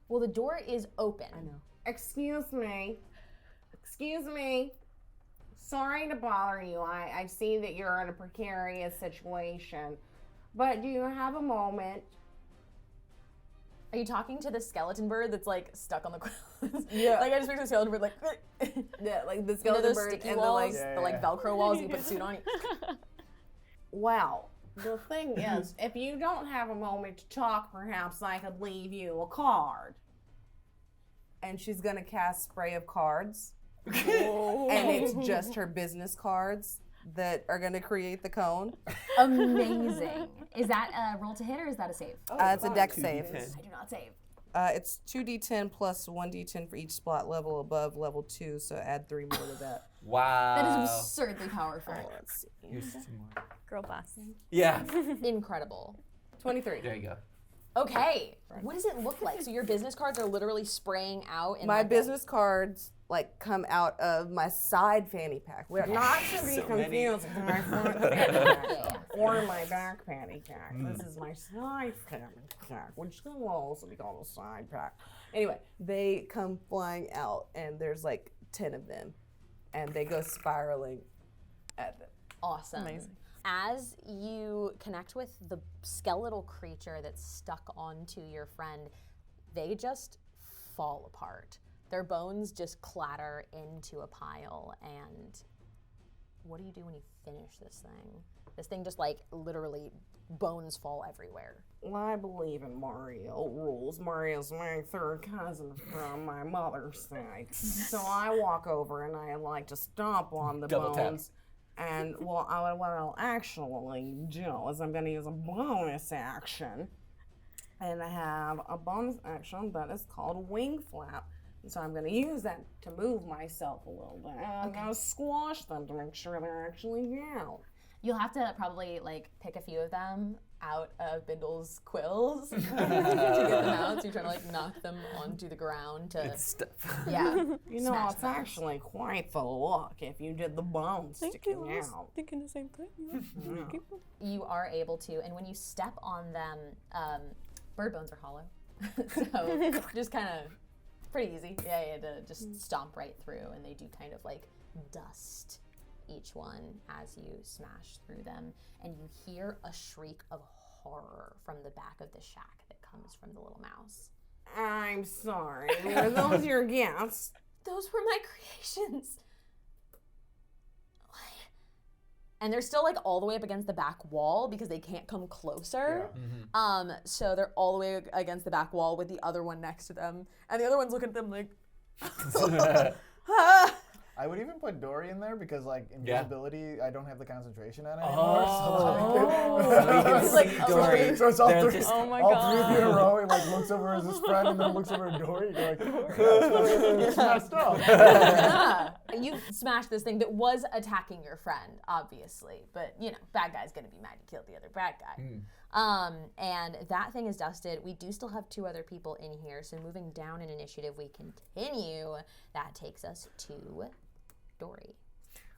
Well, the door is open. I know. Excuse me. Excuse me. Sorry to bother you. I see that you're in a precarious situation. But do you have a moment? Are you talking to the skeleton bird that's like stuck on the quills? Yeah. Like I just picture the skeleton bird like Yeah, like the you know skeleton those bird sticky and walls, the like. the like Velcro walls you put the suit on. Well, the thing is, if you don't have a moment to talk, perhaps I could leave you a card. And she's gonna cast spray of cards. And it's just her business cards that are gonna create the cone. Amazing. Is that a roll to hit or is that a save? It's a dex save. I do not save. It's 2d10 plus 1d10 for each spot level above level 2, so add 3 more to that. Wow. That is absurdly powerful. Let's see. Here's 2 more. girl boss. Yeah. Incredible. 23. There you go. Okay. What does it look like? So your business cards are literally spraying out. My business cards like come out of my side fanny pack. We're not to be confused with my front fanny pack or my back fanny pack. This is my side fanny pack, which will also be called a side pack. Anyway, they come flying out, and there's like 10 of them, and they go spiraling at them. Awesome. Amazing. As you connect with the skeletal creature that's stuck onto your friend, they just fall apart. Their bones just clatter into a pile, and what do you do when you finish this thing? This thing just like literally bones fall everywhere. Well, I believe in Mario rules. Mario's my third cousin from my mother's side. So I walk over and I like to stomp on the Double tap. bones. And what I'll actually do is I'm going to use a bonus action. And I have a bonus action that is called Wing Flap. And so I'm going to use that to move myself a little bit. And I'm going to squash them to make sure they're actually down. You'll have to probably like pick a few of them out of Bindle's quills to get them out. So you're trying to like knock them onto the ground to yeah. You know, smash it's them. actually quite the look if you did the bones Thank sticking you. I was out. thinking the same thing. Yeah. Keep them. You are able to, and when you step on them, bird bones are hollow, so just kind of pretty easy. Yeah, you had to just stomp right through, and they do kind of like dust each one as you smash through them, and you hear a shriek of horror from the back of the shack that comes from the little mouse. I'm sorry. Were those your gifts? Those were my creations. What? And they're still like all the way up against the back wall because they can't come closer. Yeah. So they're all the way against the back wall with the other one next to them, and the other one's looking at them like. Ah. I would even put Dory in there because, like, Yeah. invisibility, I don't have the concentration on it Oh. anymore. So you can It's see like, Dory. So it's all They're three, just- Oh my all three of you in a God. row. He like looks over at his friend and then looks over at Dory. You're like, it's messed up. Yeah. You smashed this thing that was attacking your friend, obviously, but you know, bad guy's gonna be mad you killed the other bad guy. And that thing is dusted. We do still have 2 other people in here, so moving down in initiative, we continue. That takes us to Dory.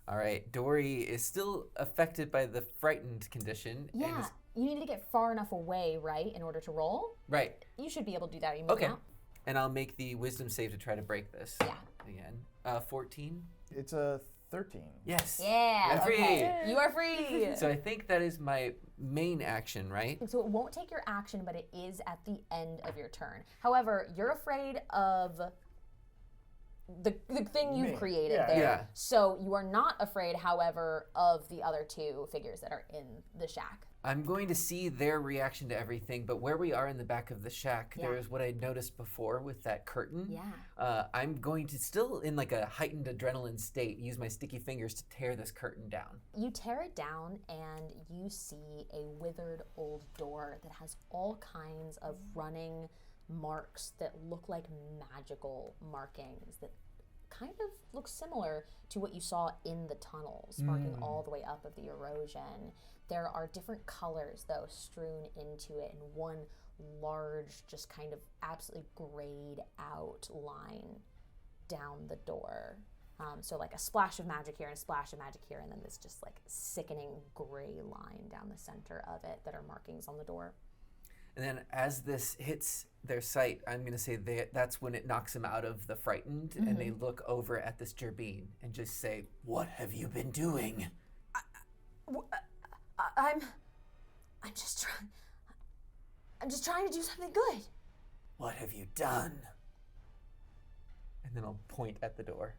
All right, Dory is still affected by the frightened condition. and Yeah, is- you need to get far enough away, right, in order to roll. right. You should be able to do that. Are you moving Okay. out? And I'll make the wisdom save to try to break this Yeah. again. 14. It's a 13. Yes. Yeah. I'm free. Okay. You are free. So I think that is my main action, right? So it won't take your action, but it is at the end of your turn. However, you're afraid of the thing you've Me. created Yeah. there. Yeah. So you are not afraid, however, of the other two figures that are in the shack. I'm going to see their reaction to everything, but where we are in the back of the shack, Yeah. there is what I noticed before with that curtain. Yeah. I'm going to, still in like a heightened adrenaline state, use my sticky fingers to tear this curtain down. You tear it down and you see a withered old door that has all kinds of running marks that look like magical markings that kind of look similar to what you saw in the tunnels, marking all the way up of the erosion. There are different colors, though, strewn into it, and one large, just kind of absolutely grayed out line down the door. So like a splash of magic here and a splash of magic here, and then this just like sickening gray line down the center of it that are markings on the door. And then as this hits their sight, I'm going to say that's when it knocks them out of the frightened, and they look over at this Jerbeen and just say, What have you been doing? I'm just trying to do something good. What have you done? and then I'll point at the door.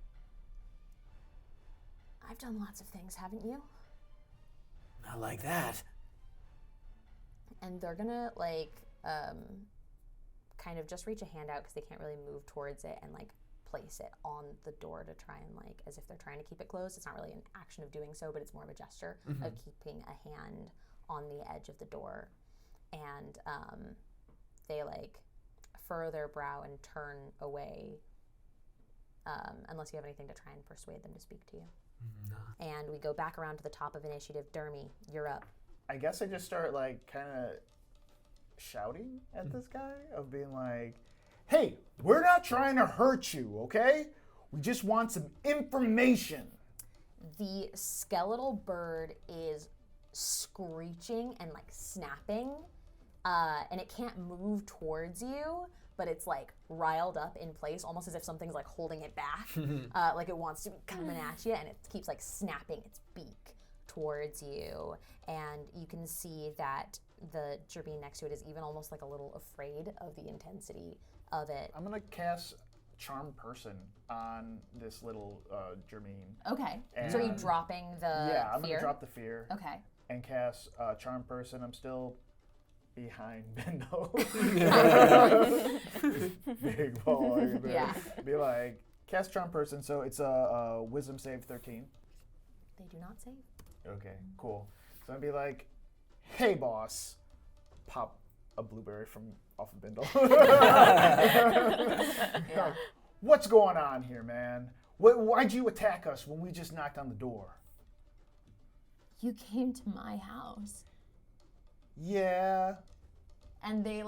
I've done lots of things, haven't you? Not like that. And they're gonna kind of just reach a hand out because they can't really move towards it and place it on the door to try and as if they're trying to keep it closed. It's not really an action of doing so, but it's more of a gesture of keeping a hand on the edge of the door. And they furrow their brow and turn away unless you have anything to try and persuade them to speak to you. No. And we go back around to the top of initiative. Dermy, you're up. I guess I just start kind of shouting at this guy of being like, hey, we're not trying to hurt you, okay? We just want some information. The skeletal bird is screeching and snapping, and it can't move towards you, but it's riled up in place, almost as if something's holding it back, like it wants to be coming at you, and it keeps snapping its beak towards you. And you can see that the Jerbeen next to it is even almost a little afraid of the intensity of it. I'm gonna cast Charm Person on this little Jerbeen. Okay. So are you dropping the Yeah, I'm fear? gonna drop the fear. Okay. And cast Charm Person. I'm still behind Bindle. Big ball. Yeah. Be like, cast Charm Person. So it's a Wisdom save 13. They do not save. Okay, cool. So I'd be like, hey, boss. Pop a blueberry from off of Bindle. Yeah. What's going on here, man? Why'd you attack us when we just knocked on the door? You came to my house. Yeah. And they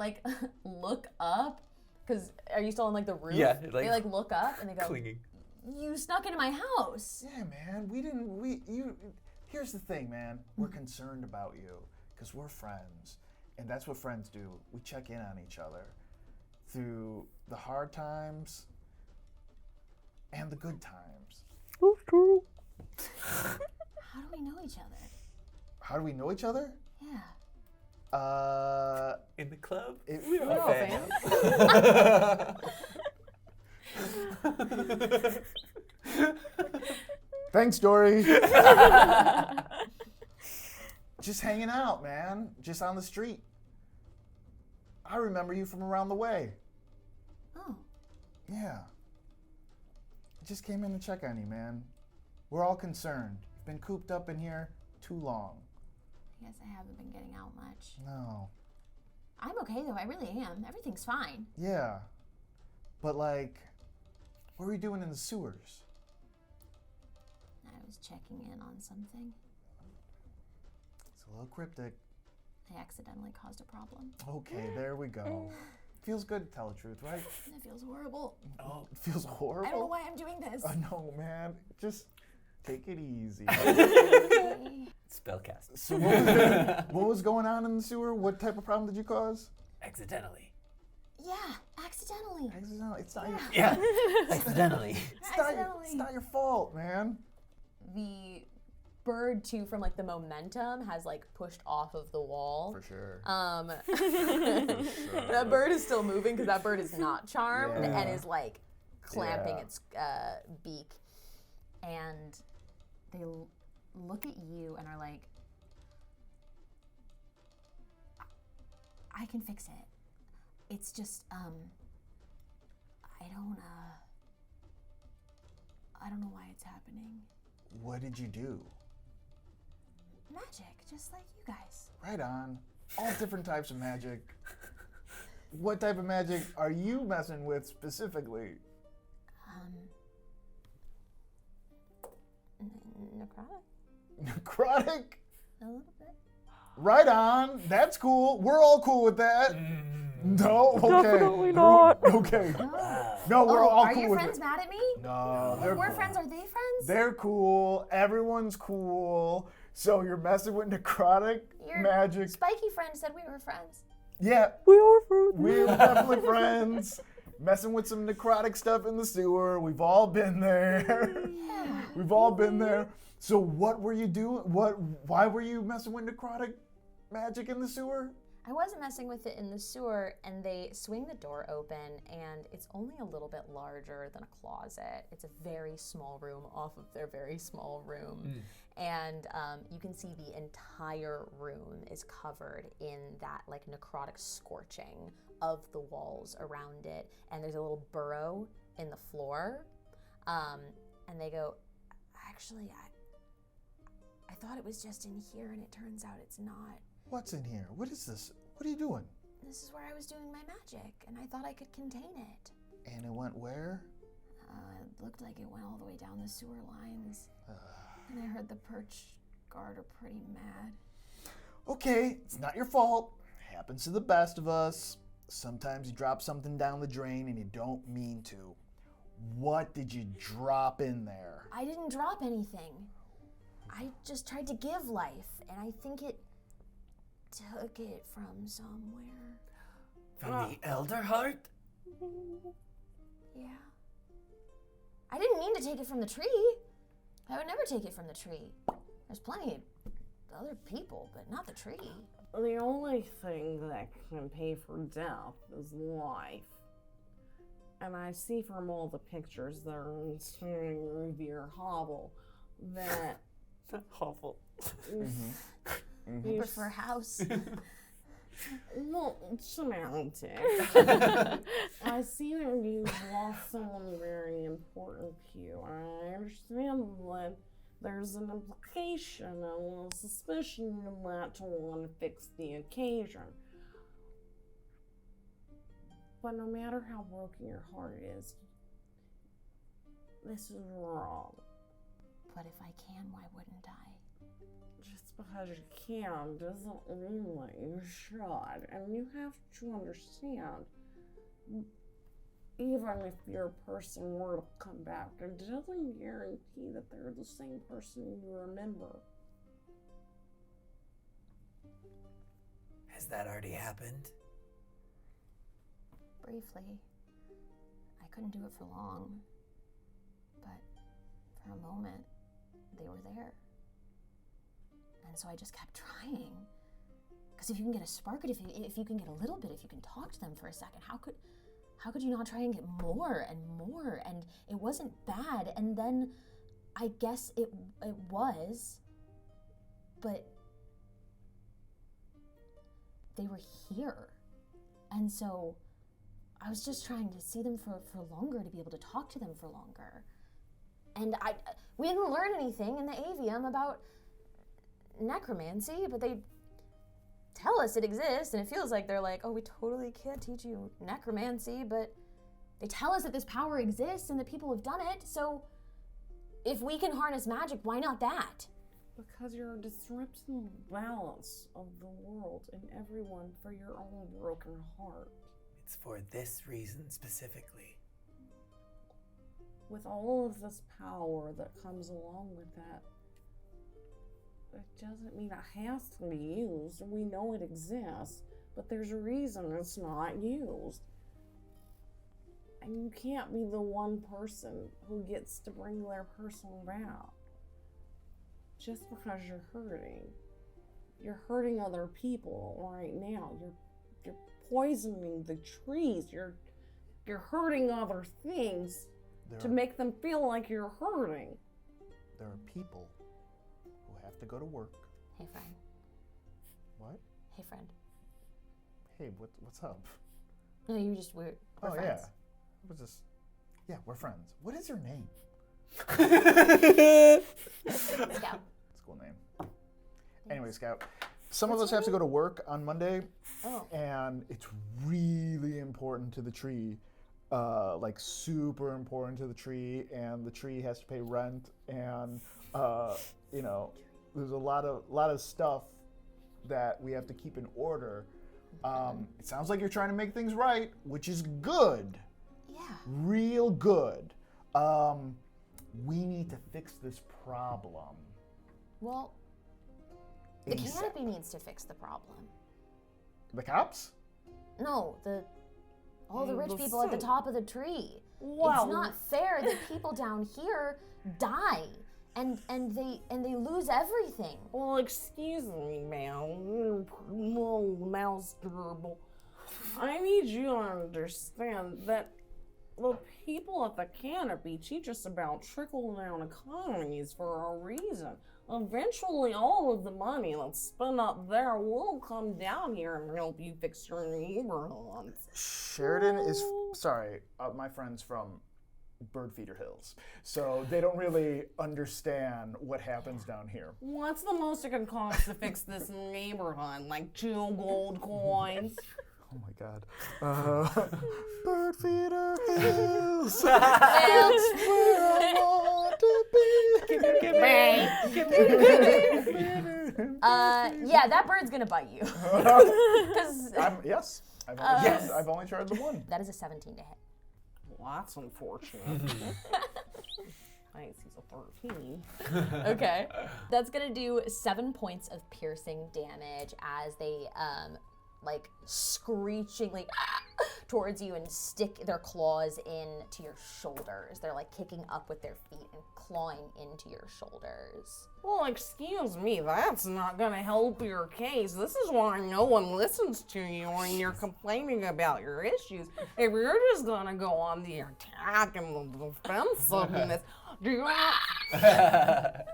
look up, because are you still on the roof? Yeah, they look up and they go, clinging. You snuck into my house. Yeah, man. Here's the thing, man. We're concerned about you because we're friends. And that's what friends do. We check in on each other through the hard times and the good times. How do we know each other? How do we know each other? Yeah. In the club? We're all fans. Thanks, Dory. Just hanging out, man. Just on the street. I remember you from around the way. Oh. Yeah. Just came in to check on you, man. We're all concerned. You've been cooped up in here too long. I guess I haven't been getting out much. No. I'm okay, though. I really am. Everything's fine. Yeah. But what were you doing in the sewers? I was checking in on something. It's a little cryptic. I accidentally caused a problem. Okay, there we go. Feels good to tell the truth, right? It feels horrible. Oh, it feels horrible. I don't know why I'm doing this. No, man. Just take it easy. Spellcast. So what was going on in the sewer? What type of problem did you cause? Accidentally. Yeah, accidentally. Accidental. It's not your. Yeah, accidentally. It's not your fault, man. the bird too, from like the momentum, has like pushed off of the wall. For sure. That bird is still moving because that bird is not charmed Yeah. and is like clamping Yeah. its beak. And they look at you and are like, I can fix it. It's just, I don't know why it's happening. What did you do? Magic, just like you guys. Right on. All different types of magic. What type of magic are you messing with specifically? Necrotic? Necrotic? A little bit. Right on. That's cool. We're all cool with that. No? Okay. Definitely not. Okay. No, we're all Are cool your with friends it. mad at me? No, they're We're cool. friends, are they friends? They're cool. Everyone's cool. So you're messing with necrotic Your magic. spiky friend said we were friends. Yeah, We are fruit. we're definitely friends. Messing with some necrotic stuff in the sewer. We've all been there. We've all been there. So what were you doing? Why were you messing with necrotic magic in the sewer? I wasn't messing with it in the sewer, and they swing the door open, and it's only a little bit larger than a closet. It's a very small room off of their very small room. And you can see the entire room is covered in that like necrotic scorching of the walls around it. And there's a little burrow in the floor. And they go, actually, I thought it was just in here, and it turns out it's not. What's in here? What is this? What are you doing? This is where I was doing my magic, and I thought I could contain it. And it went where? It looked like it went all the way down the sewer lines. And I heard the Perch Guard are pretty mad. Okay, it's not your fault. Happens to the best of us. Sometimes you drop something down the drain and you don't mean to. What did you drop in there? I didn't drop anything. I just tried to give life, and I think it took it from somewhere. From the Alderheart? Yeah. I didn't mean to take it from the tree. I would never take it from the tree. There's plenty of other people, but not the tree. The only thing that can pay for death is life. And I see from all the pictures that are in your hovel that Awful. I prefer house. well, semantic. I see that you've lost someone very important to you. I understand that there's an implication and a suspicion of that to want to fix the occasion. But no matter how broken your heart is, this is wrong. But if I can, why wouldn't I? Just because you can doesn't mean that you should. And you have to understand, even if your person were to come back, it doesn't guarantee that they're the same person you remember. Has that already happened? Briefly. I couldn't do it for long. But for a moment, they were there. And so I just kept trying. Because if you can get a spark, if you can get a little bit, if you can talk to them for a second, how could you not try and get more and more? And it wasn't bad. And then I guess it was, but they were here. And so I was just trying to see them for longer, to be able to talk to them for longer. And we didn't learn anything in the avium about necromancy, but they tell us it exists, and it feels like they're like, oh, we totally can't teach you necromancy, but they tell us that this power exists and that people have done it, so if we can harness magic, why not that? Because you're disrupting the balance of the world and everyone for your own broken heart. It's for this reason specifically. With all of this power that comes along with that, it doesn't mean it has to be used. We know it exists, but there's a reason it's not used. And you can't be the one person who gets to bring their person about. just because you're hurting other people right now. You're poisoning the trees. You're hurting other things to make them feel like you're hurting. There are people who have to go to work. Hey, friend. What? Hey, friend. Hey, what's up? No, we're Oh, friends. yeah. We're just, yeah, we're friends. What is your name? Scout. It's a cool name. Anyway, Scout, some of us have to go to work on Monday, and it's really important to the tree, like super important to the tree, and the tree has to pay rent, and you know, there's a lot of stuff that we have to keep in order. It sounds like you're trying to make things right, which is good. Yeah. Real good. We need to fix this problem. Well, the ASAP. canopy needs to fix the problem. The cops? No, all the rich The people at the sun. top of the tree. Well, It's not fair that people down here die and they lose everything. well, excuse me, ma'am. Mouse gerbil. I need you to understand that the people at the canopy teach us about trickle-down economies for a reason. Eventually, all of the money that's spent up there will come down here and help you fix your neighborhood. Sheridan is, sorry, my friend's from Birdfeeder Hills, so they don't really understand what happens down here. What's the most it can cost to fix this neighborhood? Like 2 gold coins? Oh my god. Birdfeeder Hills! That's where I want to be! yeah, that bird's gonna bite you. 'Cause Yes, I've only tried the one. that is a 17 to hit. Well, that's unfortunate. Nice, he's a 13. Okay. That's gonna do 7 points of piercing damage as they like screechingly towards you and stick their claws into your shoulders. They're like kicking up with their feet and clawing into your shoulders. Well, excuse me, that's not gonna help your case. This is why no one listens to you when you're complaining about your issues. If you're just gonna go on the attack and the defensiveness,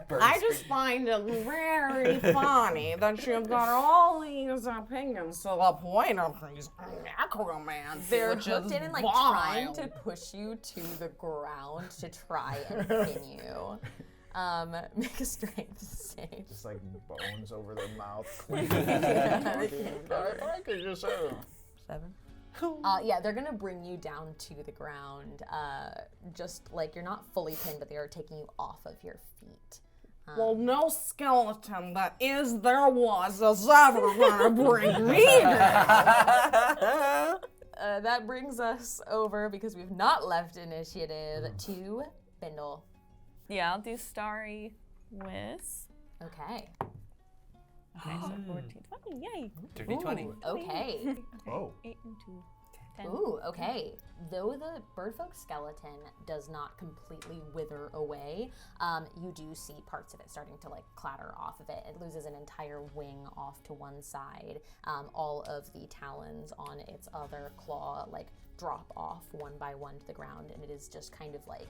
I just find it very funny that you've got all these opinions to the point of these necromancy. They're which hooked is in and like vile. trying to push you to the ground to try and pin you. Make a strength save. Just like bones over their mouth. I could just say 7. Yeah, they're gonna bring you down to the ground. Just like you're not fully pinned, but they are taking you off of your feet. Well, no skeleton that is ever gonna bring me down. That brings us over, because we've not left initiative, to Bindle. Yeah, I'll do Starry Wisp. Okay. Okay, so 14, 20, yay. Dirty 20. Ooh, okay. Oh. 8 and 2, 10. Ooh, okay. Though the birdfolk skeleton does not completely wither away, you do see parts of it starting to like clatter off of it. It loses an entire wing off to one side. All of the talons on its other claw like drop off one by one to the ground, and it is just kind of like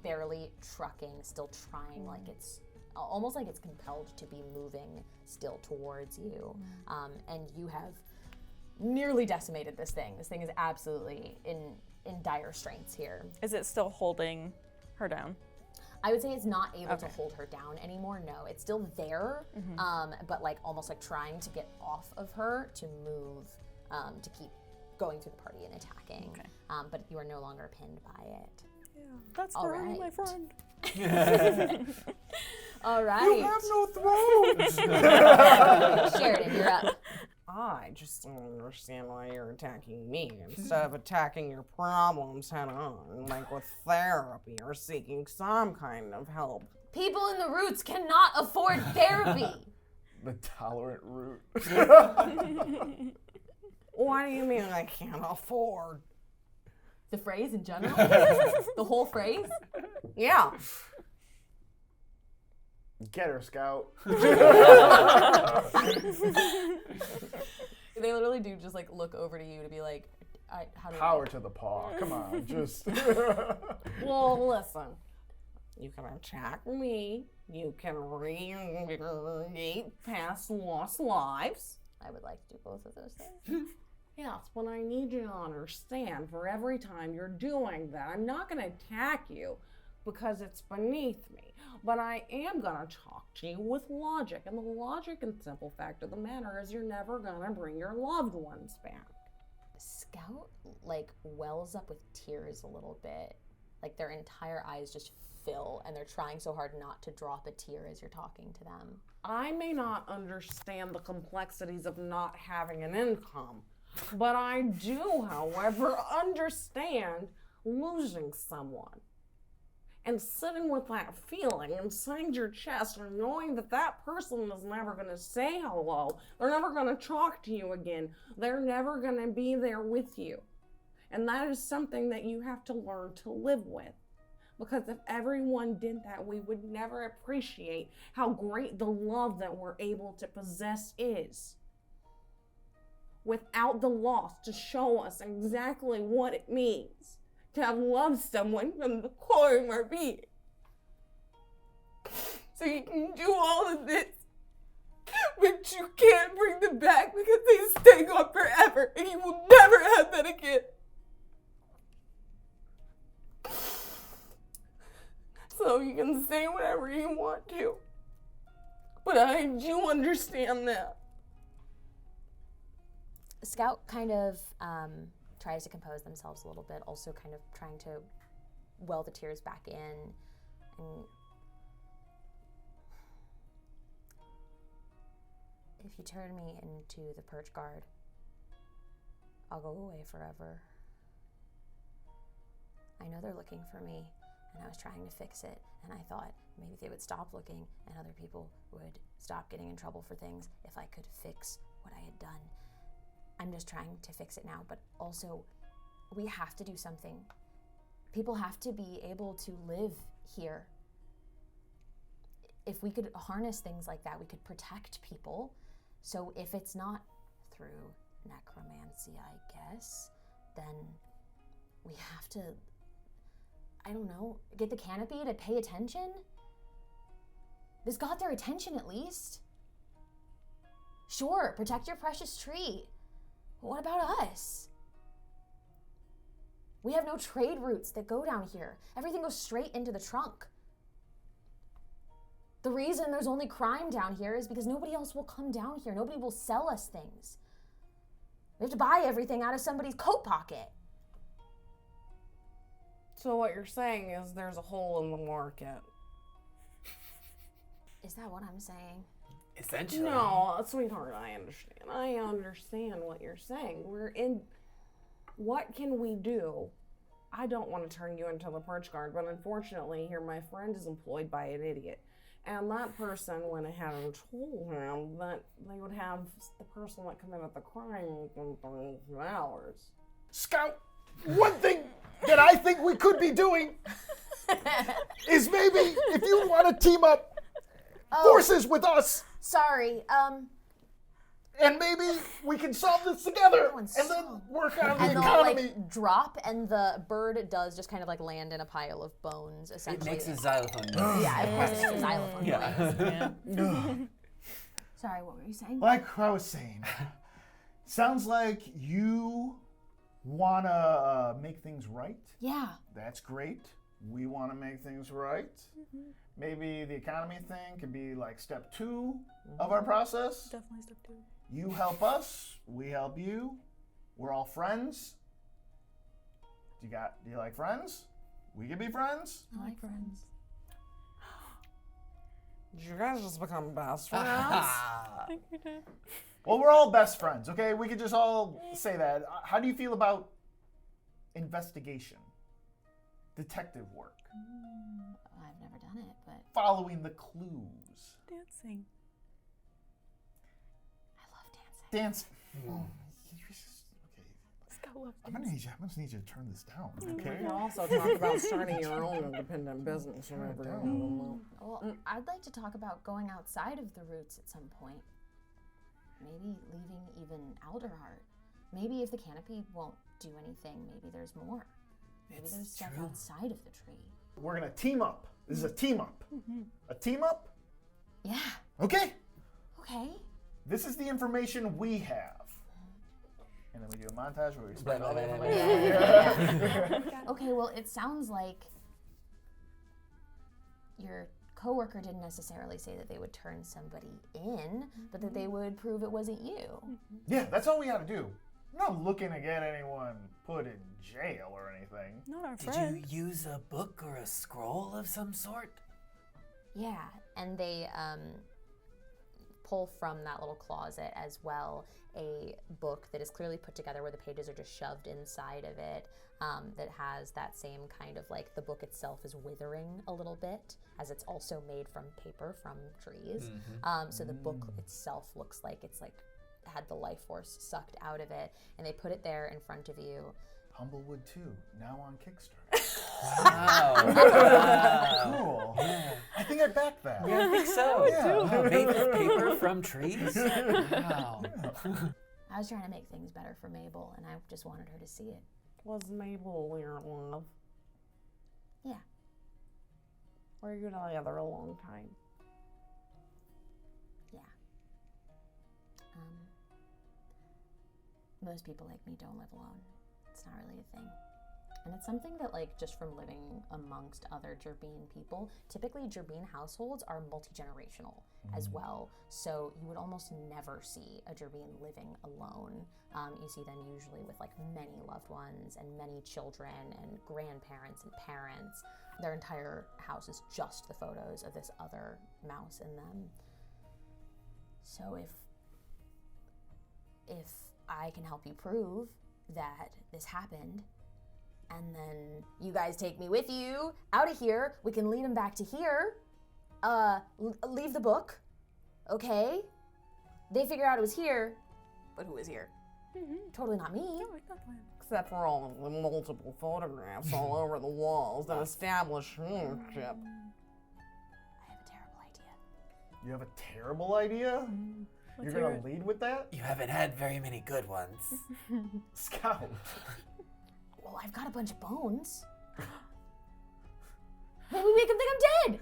barely trucking, still trying, like it's almost like it's compelled to be moving still towards you. And you have nearly decimated this thing. This thing is absolutely in dire straits here. Is it still holding her down? I would say it's not able to hold her down anymore. No, it's still there, but like almost like trying to get off of her to move, to keep going through the party and attacking. Okay. But you are no longer pinned by it. Yeah, that's All Dory, my right. friend. All right. You have no throat! Sheridan, you're up. I just don't understand why you're attacking me instead of attacking your problems head on, like with therapy or seeking some kind of help. People in the roots cannot afford therapy. The tolerant root. What do you mean I can't afford? The phrase in general? The whole phrase? Yeah. Get her, Scout. They literally do just like look over to you to be like, how do Power to the paw. Come on, just. Well, listen. You can attack me. You can reincarnate past lost lives. I would like to do both of those things. Yes, but I need you to understand, for every time you're doing that, I'm not going to attack you because it's beneath me. But I am going to talk to you with logic. And the logic and simple fact of the matter is you're never going to bring your loved ones back. Scout like wells up with tears a little bit. Like their entire eyes just fill and they're trying so hard not to drop a tear as you're talking to them. I may not understand the complexities of not having an income, but I do, however, understand losing someone. And sitting with that feeling inside your chest and knowing that that person is never going to say hello, they're never going to talk to you again, they're never going to be there with you. And that is something that you have to learn to live with. Because if everyone did that, we would never appreciate how great the love that we're able to possess is. Without the loss to show us exactly what it means to have loved someone from the core of our being. So you can do all of this, but you can't bring them back because they stay gone forever, and you will never have that again. So you can say whatever you want to, but I do understand that. Scout kind of tries to compose themselves a little bit, also kind of trying to well the tears back in. And if you turn me into the Perch Guard, I'll go away forever. I know they're looking for me, and I was trying to fix it, and I thought maybe they would stop looking and other people would stop getting in trouble for things if I could fix what I had done. I'm just trying to fix it now, but also we have to do something. People have to be able to live here. If we could harness things like that, we could protect people. So if it's not through necromancy, I guess, then we have to, I don't know, get the canopy to pay attention? This got their attention at least. Sure, protect your precious tree. But what about us? We have no trade routes that go down here. Everything goes straight into the trunk. The reason there's only crime down here is because nobody else will come down here. Nobody will sell us things. We have to buy everything out of somebody's coat pocket. So what you're saying is there's a hole in the market. Is that what I'm saying? Essentially. No, sweetheart, I understand. I understand what you're saying. What can we do? I don't want to turn you into the Perch Guard, but unfortunately here my friend is employed by an idiot. And that person went ahead and told him that they would have the person that committed the crime within 32 hours. Scout, one thing that I think we could be doing is maybe if you want to team up forces with us, Sorry, and maybe we can solve this together and one's then work on the and they'll economy. like drop, and the bird does just kind of like land in a pile of bones, It essentially. makes a xylophone noise. Yeah, of course it's a xylophone Yeah. noise. Sorry, what were you saying? Like I was saying, sounds like you want to make things right. Yeah. That's great. We want to make things right. Maybe the economy thing could be like step 2 of our process. Definitely step 2. You help us, we help you. We're all friends. Do you like friends? We can be friends. I like friends. Did you guys just become best friends? I think we did. Well, we're all best friends, okay? We could just all say that. How do you feel about investigation? Detective work? I've never done it, but Following the clues? Dancing. I love dancing. Dance. Oh, okay. Let's go. love I'm gonna need you to turn this down, okay? You also talk about starting your own independent business whenever you have a moment. Well, I'd like to talk about going outside of the roots at some point. Maybe leaving even Alderheart. Maybe if the canopy won't do anything, maybe there's more. Maybe there's stuff outside of the tree. We're gonna team up. This is a team up. A team up? Yeah. Okay. Okay. This is the information we have. And then we do a montage where we explain Blah, all the blah, blah, information. Okay, well, it sounds like your coworker didn't necessarily say that they would turn somebody in, but that they would prove it wasn't you. Yeah, that's all we gotta do. We're not looking to get anyone put in jail or anything. Not our Did friend. you use a book or a scroll of some sort? Yeah, and they pull from that little closet as well a book that is clearly put together where the pages are just shoved inside of it, that has that same kind of like the book itself is withering a little bit as it's also made from paper from trees. So the book itself looks like it's like had the life force sucked out of it, and they put it there in front of you. Humblewood 2, now on Kickstarter. Wow. Cool. I think I backed that. I think so. Yeah. Made with paper from trees? Wow. I was trying to make things better for Mabel, and I just wanted her to see it. Was Mabel your love? Yeah. Were you together a long time? Yeah. Most people like me don't live alone. It's not really a thing. And it's something that, like, just from living amongst other Gerbine people, typically Gerbine households are multi-generational as well. So you would almost never see a Gerbine living alone. You see them usually with, like, many loved ones and many children and grandparents and parents. Their entire house is just the photos of this other mouse in them. So if I can help you prove that this happened, and then you guys take me with you out of here, we can lead him back to here, leave the book, okay? They figure out it was here, but who was here? Totally not me. Except for all of the multiple photographs all over the walls that establish ownership. I have a terrible idea. You have a terrible idea? You're hear gonna it. lead with that? You haven't had very many good ones. Scout. Well, I've got a bunch of bones. Maybe we make him think I'm dead.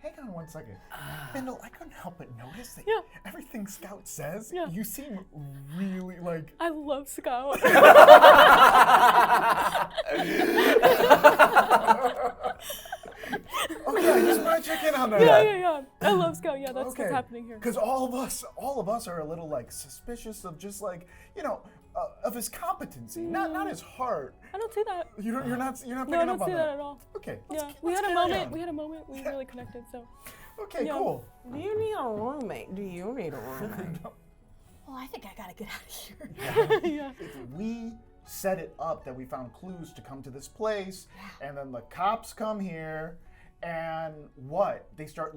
Hang on one second. Bindle, I couldn't help but notice that Yeah. everything Scout says, Yeah. you seem really like... I love Scout. Okay, I just want to check in on that. yeah. I love Scout. Yeah, that's Okay. what's happening here. Because all of us are a little like suspicious of just like, of his competency, not his heart. I don't see that. You're not picking No, I up don't on see that at all. Okay. Yeah, we had a carry moment. on. We had a moment. We really connected. So Okay, Yeah. cool. Do you need a roommate? Do you need a roommate? Well, I think I gotta get out of here. yeah. If we set it up that we found clues to come to this place, and then the cops come here, and what? They start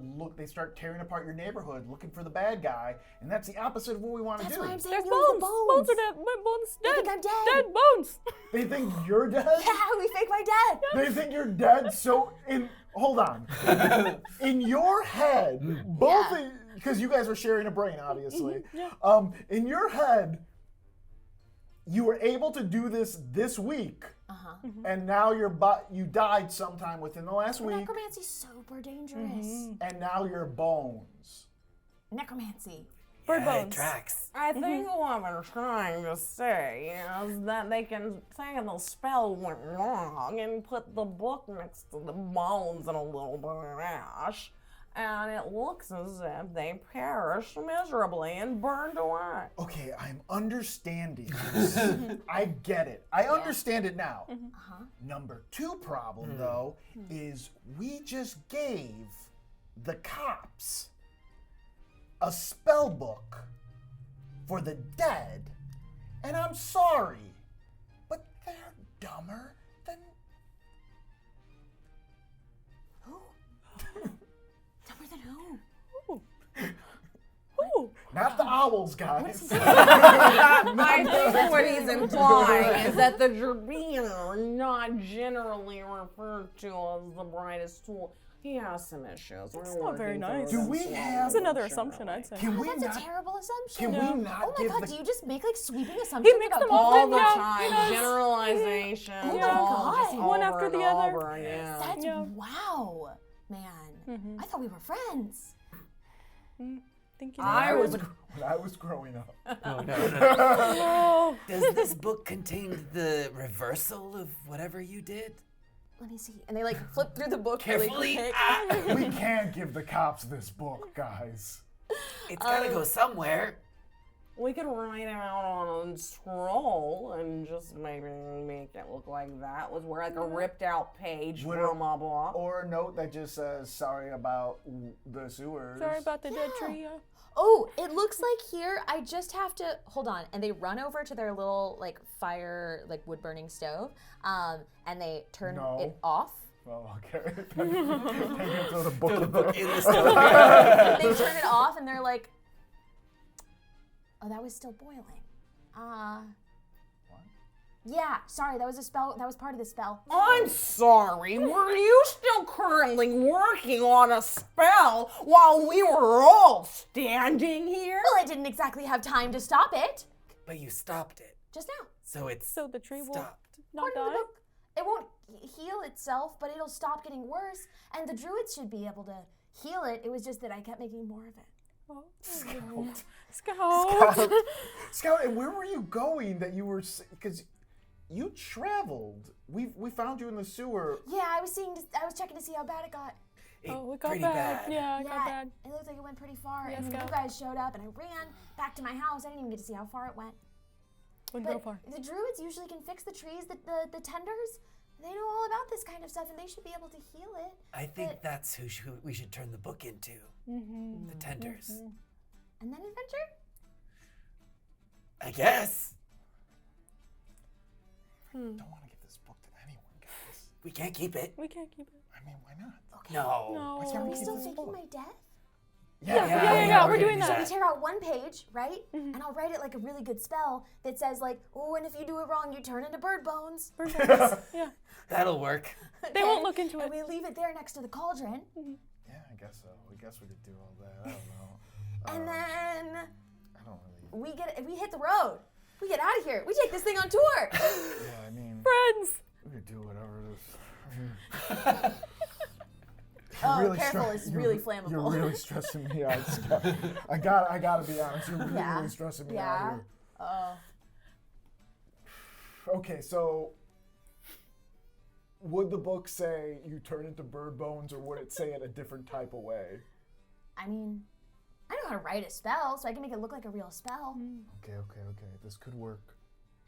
tearing apart your neighborhood, looking for the bad guy, and that's the opposite of what we want to That's do. why I'm saying There's use bones. the Bones are dead. My bones They dead. think I'm dead. Dead bones. They think you're dead? Yeah, we fake my death. They think you're dead, so hold on. In your head, both because you guys are sharing a brain, obviously. In your head, you were able to do this week, and now you died sometime within the last week, Necromancy's super dangerous. and now you're bones. Necromancy. Bird Yeah, it bones. tracks. I think what I'm trying to say is that they can say the spell went wrong and put the book next to the bones in a little bit of ash, and it looks as if they perished miserably and burned away. Okay, I'm understanding this. I get it. I understand it now. Number 2 problem, though, is we just gave the cops a spell book for the dead, and I'm sorry, but they're dumber than... Who? Dumber than who? Ooh. Not the owls, guys. I think what he's implying is that the Gerbina are not generally referred to as the brightest tool. He has some issues. It's not very nice. Do we have? That's another assumption, I'd say. Can we That's not? a terrible assumption. Can we not Oh my give god, the? do you just make like sweeping assumptions He makes about them people? all the Yeah, time. he does. Generalization. Oh my just God. One over after and the other. over, yeah. That's Yeah. wow, man. I thought we were friends. Think you I know. was When I was growing up. No. Oh, Does this book contain the reversal of whatever you did? Let me see. And they like flip through the book Carefully. really quick. We can't give the cops this book, guys. It's gotta go somewhere. We could write it out on a scroll and just maybe make it look like that was where like a ripped out page Would from a block. Or a note that just says, sorry about the sewers. sorry about the dead Yeah. tree. Oh, it looks like here I just have to hold on, and they run over to their little like fire, like wood burning stove, and they turn No. it off. Well, okay. Then you can throw the book Throw the in book there. in the stove. They turn it off, and they're like, "Oh, that was still boiling." Yeah, sorry, that was a spell. That was part of the spell. I'm sorry, were you still currently working on a spell while we were all standing here? Well, I didn't exactly have time to stop it But you stopped it. just now. So it's So the tree will stopped. not According to the die. book, it won't heal itself, but it'll stop getting worse, and the druids should be able to heal it. It was just that I kept making more of it. Oh. Scout. Scout. Scout, and where were you going that you were, because you traveled. We found you in the sewer. Yeah, I was checking to see how bad it got. Oh, it got Pretty bad. bad. Yeah, it got bad. It looked like it went pretty far, Yeah, and then you Scout. guys showed up, and I ran back to my house. I didn't even get to see how far it went. Wouldn't go But far. the druids usually can fix the trees, the tenders. They know all about this kind of stuff, and they should be able to heal it. I think But- that's who we should turn the book into. The tenders. And then adventure? I guess. Don't want to give this book to anyone, guys. We can't keep it. We can't keep it. I mean, why not? No. No. Why can't Are we we keep still this faking book? my death? Yeah, we're gonna doing do that. We tear out one page, right? And I'll write it like a really good spell that says like, oh, and if you do it wrong, you turn into bird bones. Bird bones. Yeah. That'll work. They won't look into And it. we leave it there next to the cauldron. Yeah, I guess so. I guess we could do all that. I don't know. And then I don't really. we hit the road. We get out of here. We take this thing on tour. Yeah, I mean, Friends. we could do whatever it is. Oh, Really careful, stre- it's you're- really flammable. You're really stressing me out, Scott. I gotta be honest. You're really, Yeah. really stressing me out Yeah. here. Oh. Okay, so would the book say you turn into bird bones, or would it say it a different type of way? I mean, I know how to write a spell, so I can make it look like a real spell. Okay. This could work.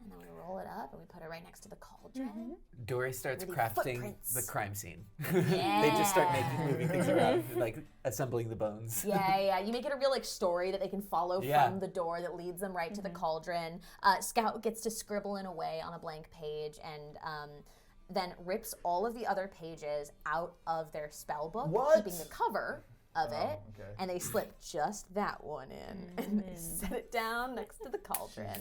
And then we roll it up and we put it right next to the cauldron. Dory starts With the crafting footprints. the crime scene. They just start moving things around, like assembling the bones. Yeah. You make it a real like story that they can follow Yeah. from the door that leads them right to the cauldron. Scout gets to scribble in away on a blank page and then rips all of the other pages out of their spell book, What? keeping the cover of it, okay. and they slip just that one in, and they set it down next to the cauldron.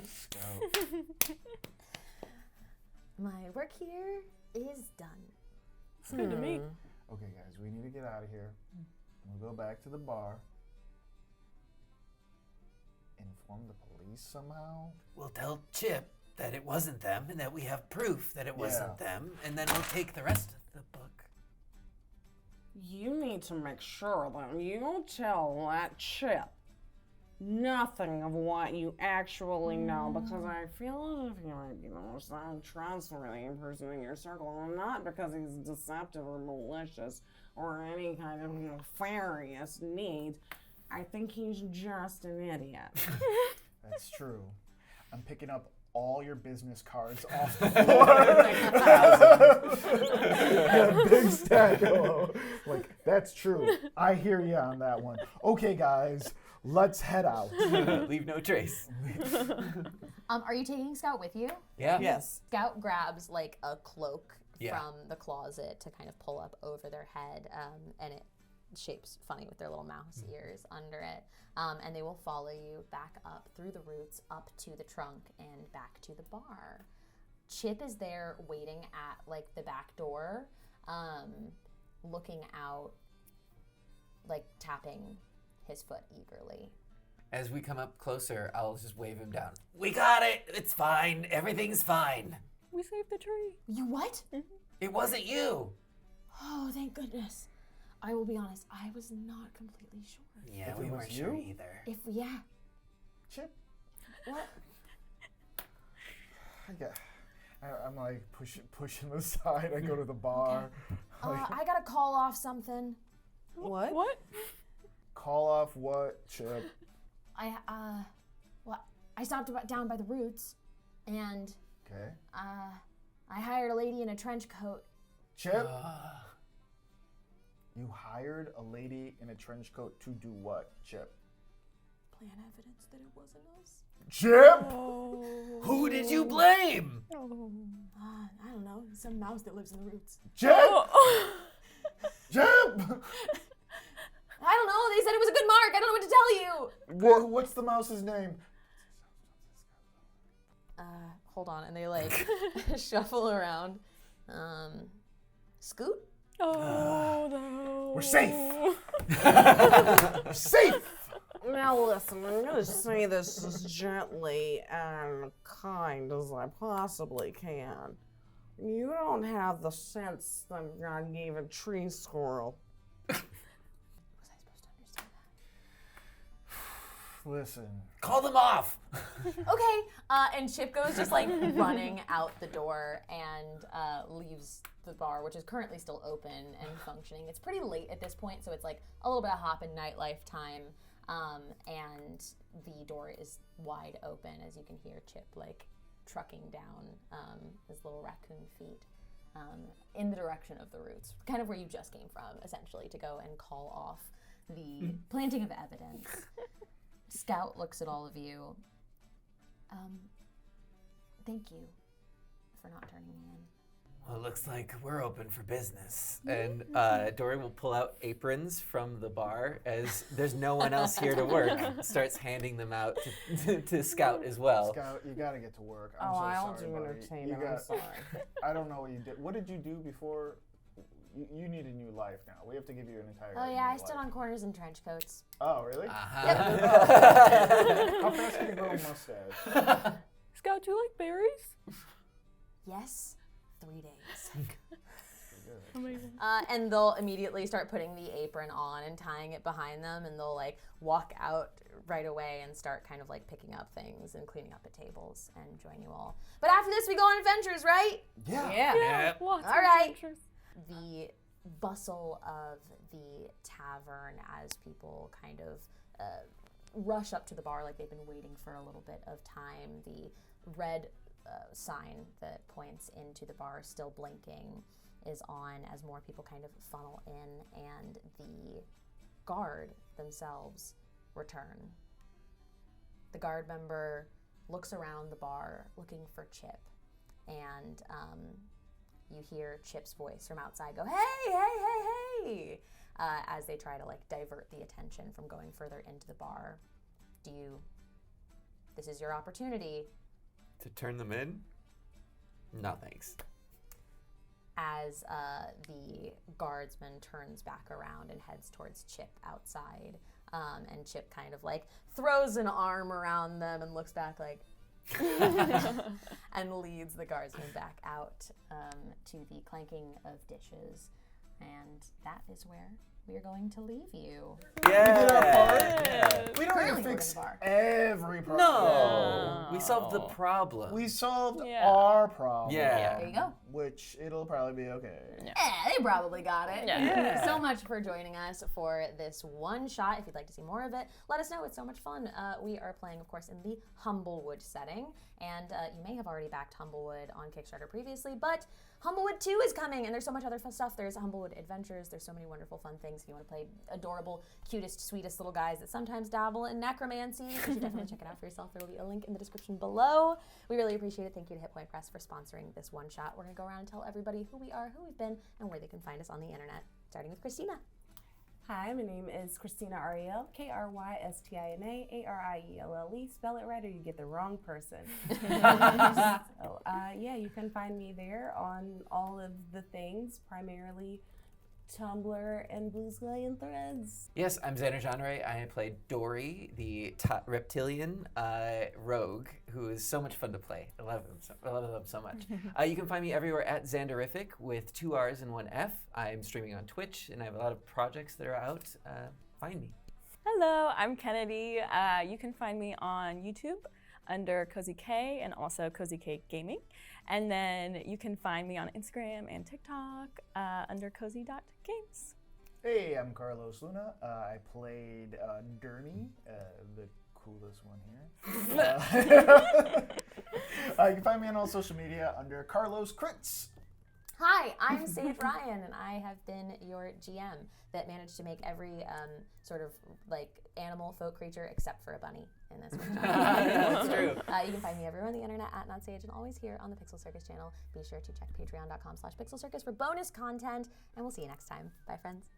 My work here is done. It's good to me. Okay, guys, we need to get out of here. We'll go back to the bar. Inform the police somehow. We'll tell Chip that it wasn't them and that we have proof that it wasn't Yeah. them, and then we'll take the rest of the book. You need to make sure that you tell that Chip nothing of what you actually know, because I feel as if you might be the most untrustworthy person in your circle, and not because he's deceptive or malicious or any kind of nefarious need. I think he's just an idiot. That's true. I'm picking up all your business cards off the floor. Yeah, big stack of them. Like, that's true. I hear you on that one. Okay, guys, let's head out. Leave no trace. Are you taking Scout with you? Yeah. Yes. Scout grabs like a cloak Yeah. from the closet to kind of pull up over their head, and it shapes funny with their little mouse ears under it. And they will follow you back up through the roots, up to the trunk, and back to the bar. Chip is there waiting at like the back door, looking out, like tapping his foot eagerly. As we come up closer, I'll just wave him down. We got it. It's fine. Everything's fine. We saved the tree. You what? It wasn't you. Oh, thank goodness. I will be honest, I was not completely sure. Yeah, If we it was weren't sure you? either. Chip. What? I'm like pushing him aside. I go to the bar. I gotta call off something. What? What? Call off what, Chip? I stopped down by the roots, and Okay. I hired a lady in a trench coat. Chip. You hired a lady in a trench coat to do what, Chip? Plant evidence that it wasn't us. Chip! Who did you blame? I don't know, some mouse that lives in the roots. Chip! Chip! I don't know, they said it was a good mark. I don't know what to tell you. What's the mouse's name? Hold on, and they like shuffle around. Scoot? Oh no. We're safe! We're safe! Now listen, I'm gonna say this as gently and kind as I possibly can. You don't have the sense that God gave a tree squirrel. Was I supposed to understand that? Listen. Call them off. Okay, and Chip goes just like running out the door and leaves the bar, which is currently still open and functioning. It's pretty late at this point, so it's like a little bit of hop and nightlife time, and the door is wide open as you can hear Chip like trucking down his little raccoon feet in the direction of the roots, kind of where you just came from, essentially, to go and call off the planting of evidence. Scout looks at all of you. Thank you for not turning me in. Well, it looks like we're open for business. And Dory will pull out aprons from the bar as there's no one else here to work. Starts handing them out to Scout as well. Scout, you gotta get to work. I'm Oh, so I'll sorry, do buddy. entertainment. You I'm got- sorry. I don't know what you did. What did you do before? You need a new life now. We have to give you an entire. Oh yeah, new I stood life. on corners in trench coats. Oh really? Uh-huh. How fast can you grow a mustache? Scout, do you like berries? Yes, 3 days. Amazing. And they'll immediately start putting the apron on and tying it behind them, and they'll like walk out right away and start kind of like picking up things and cleaning up the tables and join you all. But after this, we go on adventures, right? Yeah. Yeah. Lots All of right. adventures. The bustle of the tavern as people kind of rush up to the bar like they've been waiting for a little bit of time. The red sign that points into the bar, still blinking, is on as more people kind of funnel in, and the guard themselves return. The guard member looks around the bar looking for Chip, and you hear Chip's voice from outside go, "Hey, hey, hey, hey," as they try to like divert the attention from going further into the bar. This is your opportunity. To turn them in? No, thanks. As the guardsman turns back around and heads towards Chip outside. And Chip kind of like throws an arm around them and looks back like, and leads the guardsman back out to the clanking of dishes. And that is where we are going to leave you. Yeah. We don't Currently need to we're fix in the bar. every problem. No. We solved the problem. We solved Yeah. our problem. Yeah. There you go. Which it'll probably be okay. Yeah, they probably got it. Yeah. Thank you so much for joining us for this one shot. If you'd like to see more of it, let us know. It's so much fun. We are playing, of course, in the Humblewood setting. And you may have already backed Humblewood on Kickstarter previously, but Humblewood 2 is coming, and there's so much other fun stuff. There's Humblewood Adventures. There's so many wonderful, fun things. If you want to play adorable, cutest, sweetest little guys that sometimes dabble in necromancy, you should definitely check it out for yourself. There will be a link in the description below. We really appreciate it. Thank you to Hit Point Press for sponsoring this one shot. We're going to go around and tell everybody who we are, who we've been, and where they can find us on the internet, starting with Krystina. Hi, my name is Krystina Arielle, Krystina Arielle. Spell it right or you get the wrong person. So, yeah, you can find me there on all of the things, primarily Tumblr and Blue Sky and Threads. Yes, I'm Xander Jeanneret. I played Dory, the reptilian rogue, who is so much fun to play. I love them so much. You can find me everywhere at Xanderific with 2 R's and 1 F. I'm streaming on Twitch, and I have a lot of projects that are out. Find me. Hello, I'm Kennedy. You can find me on YouTube under Cozy K and also Cozy K Gaming. And then you can find me on Instagram and TikTok under cozy.games. Hey, I'm Carlos Luna. I played Dermy, the coolest one here. You can find me on all social media under Carlos Crits. Hi, I'm Saige Ryan, and I have been your GM that managed to make every sort of like animal folk creature except for a bunny. And that's what That's true. You can find me everywhere on the internet at NotSage and always here on the Pixel Circus channel. Be sure to check patreon.com/Pixel Circus for bonus content, and we'll see you next time. Bye, friends.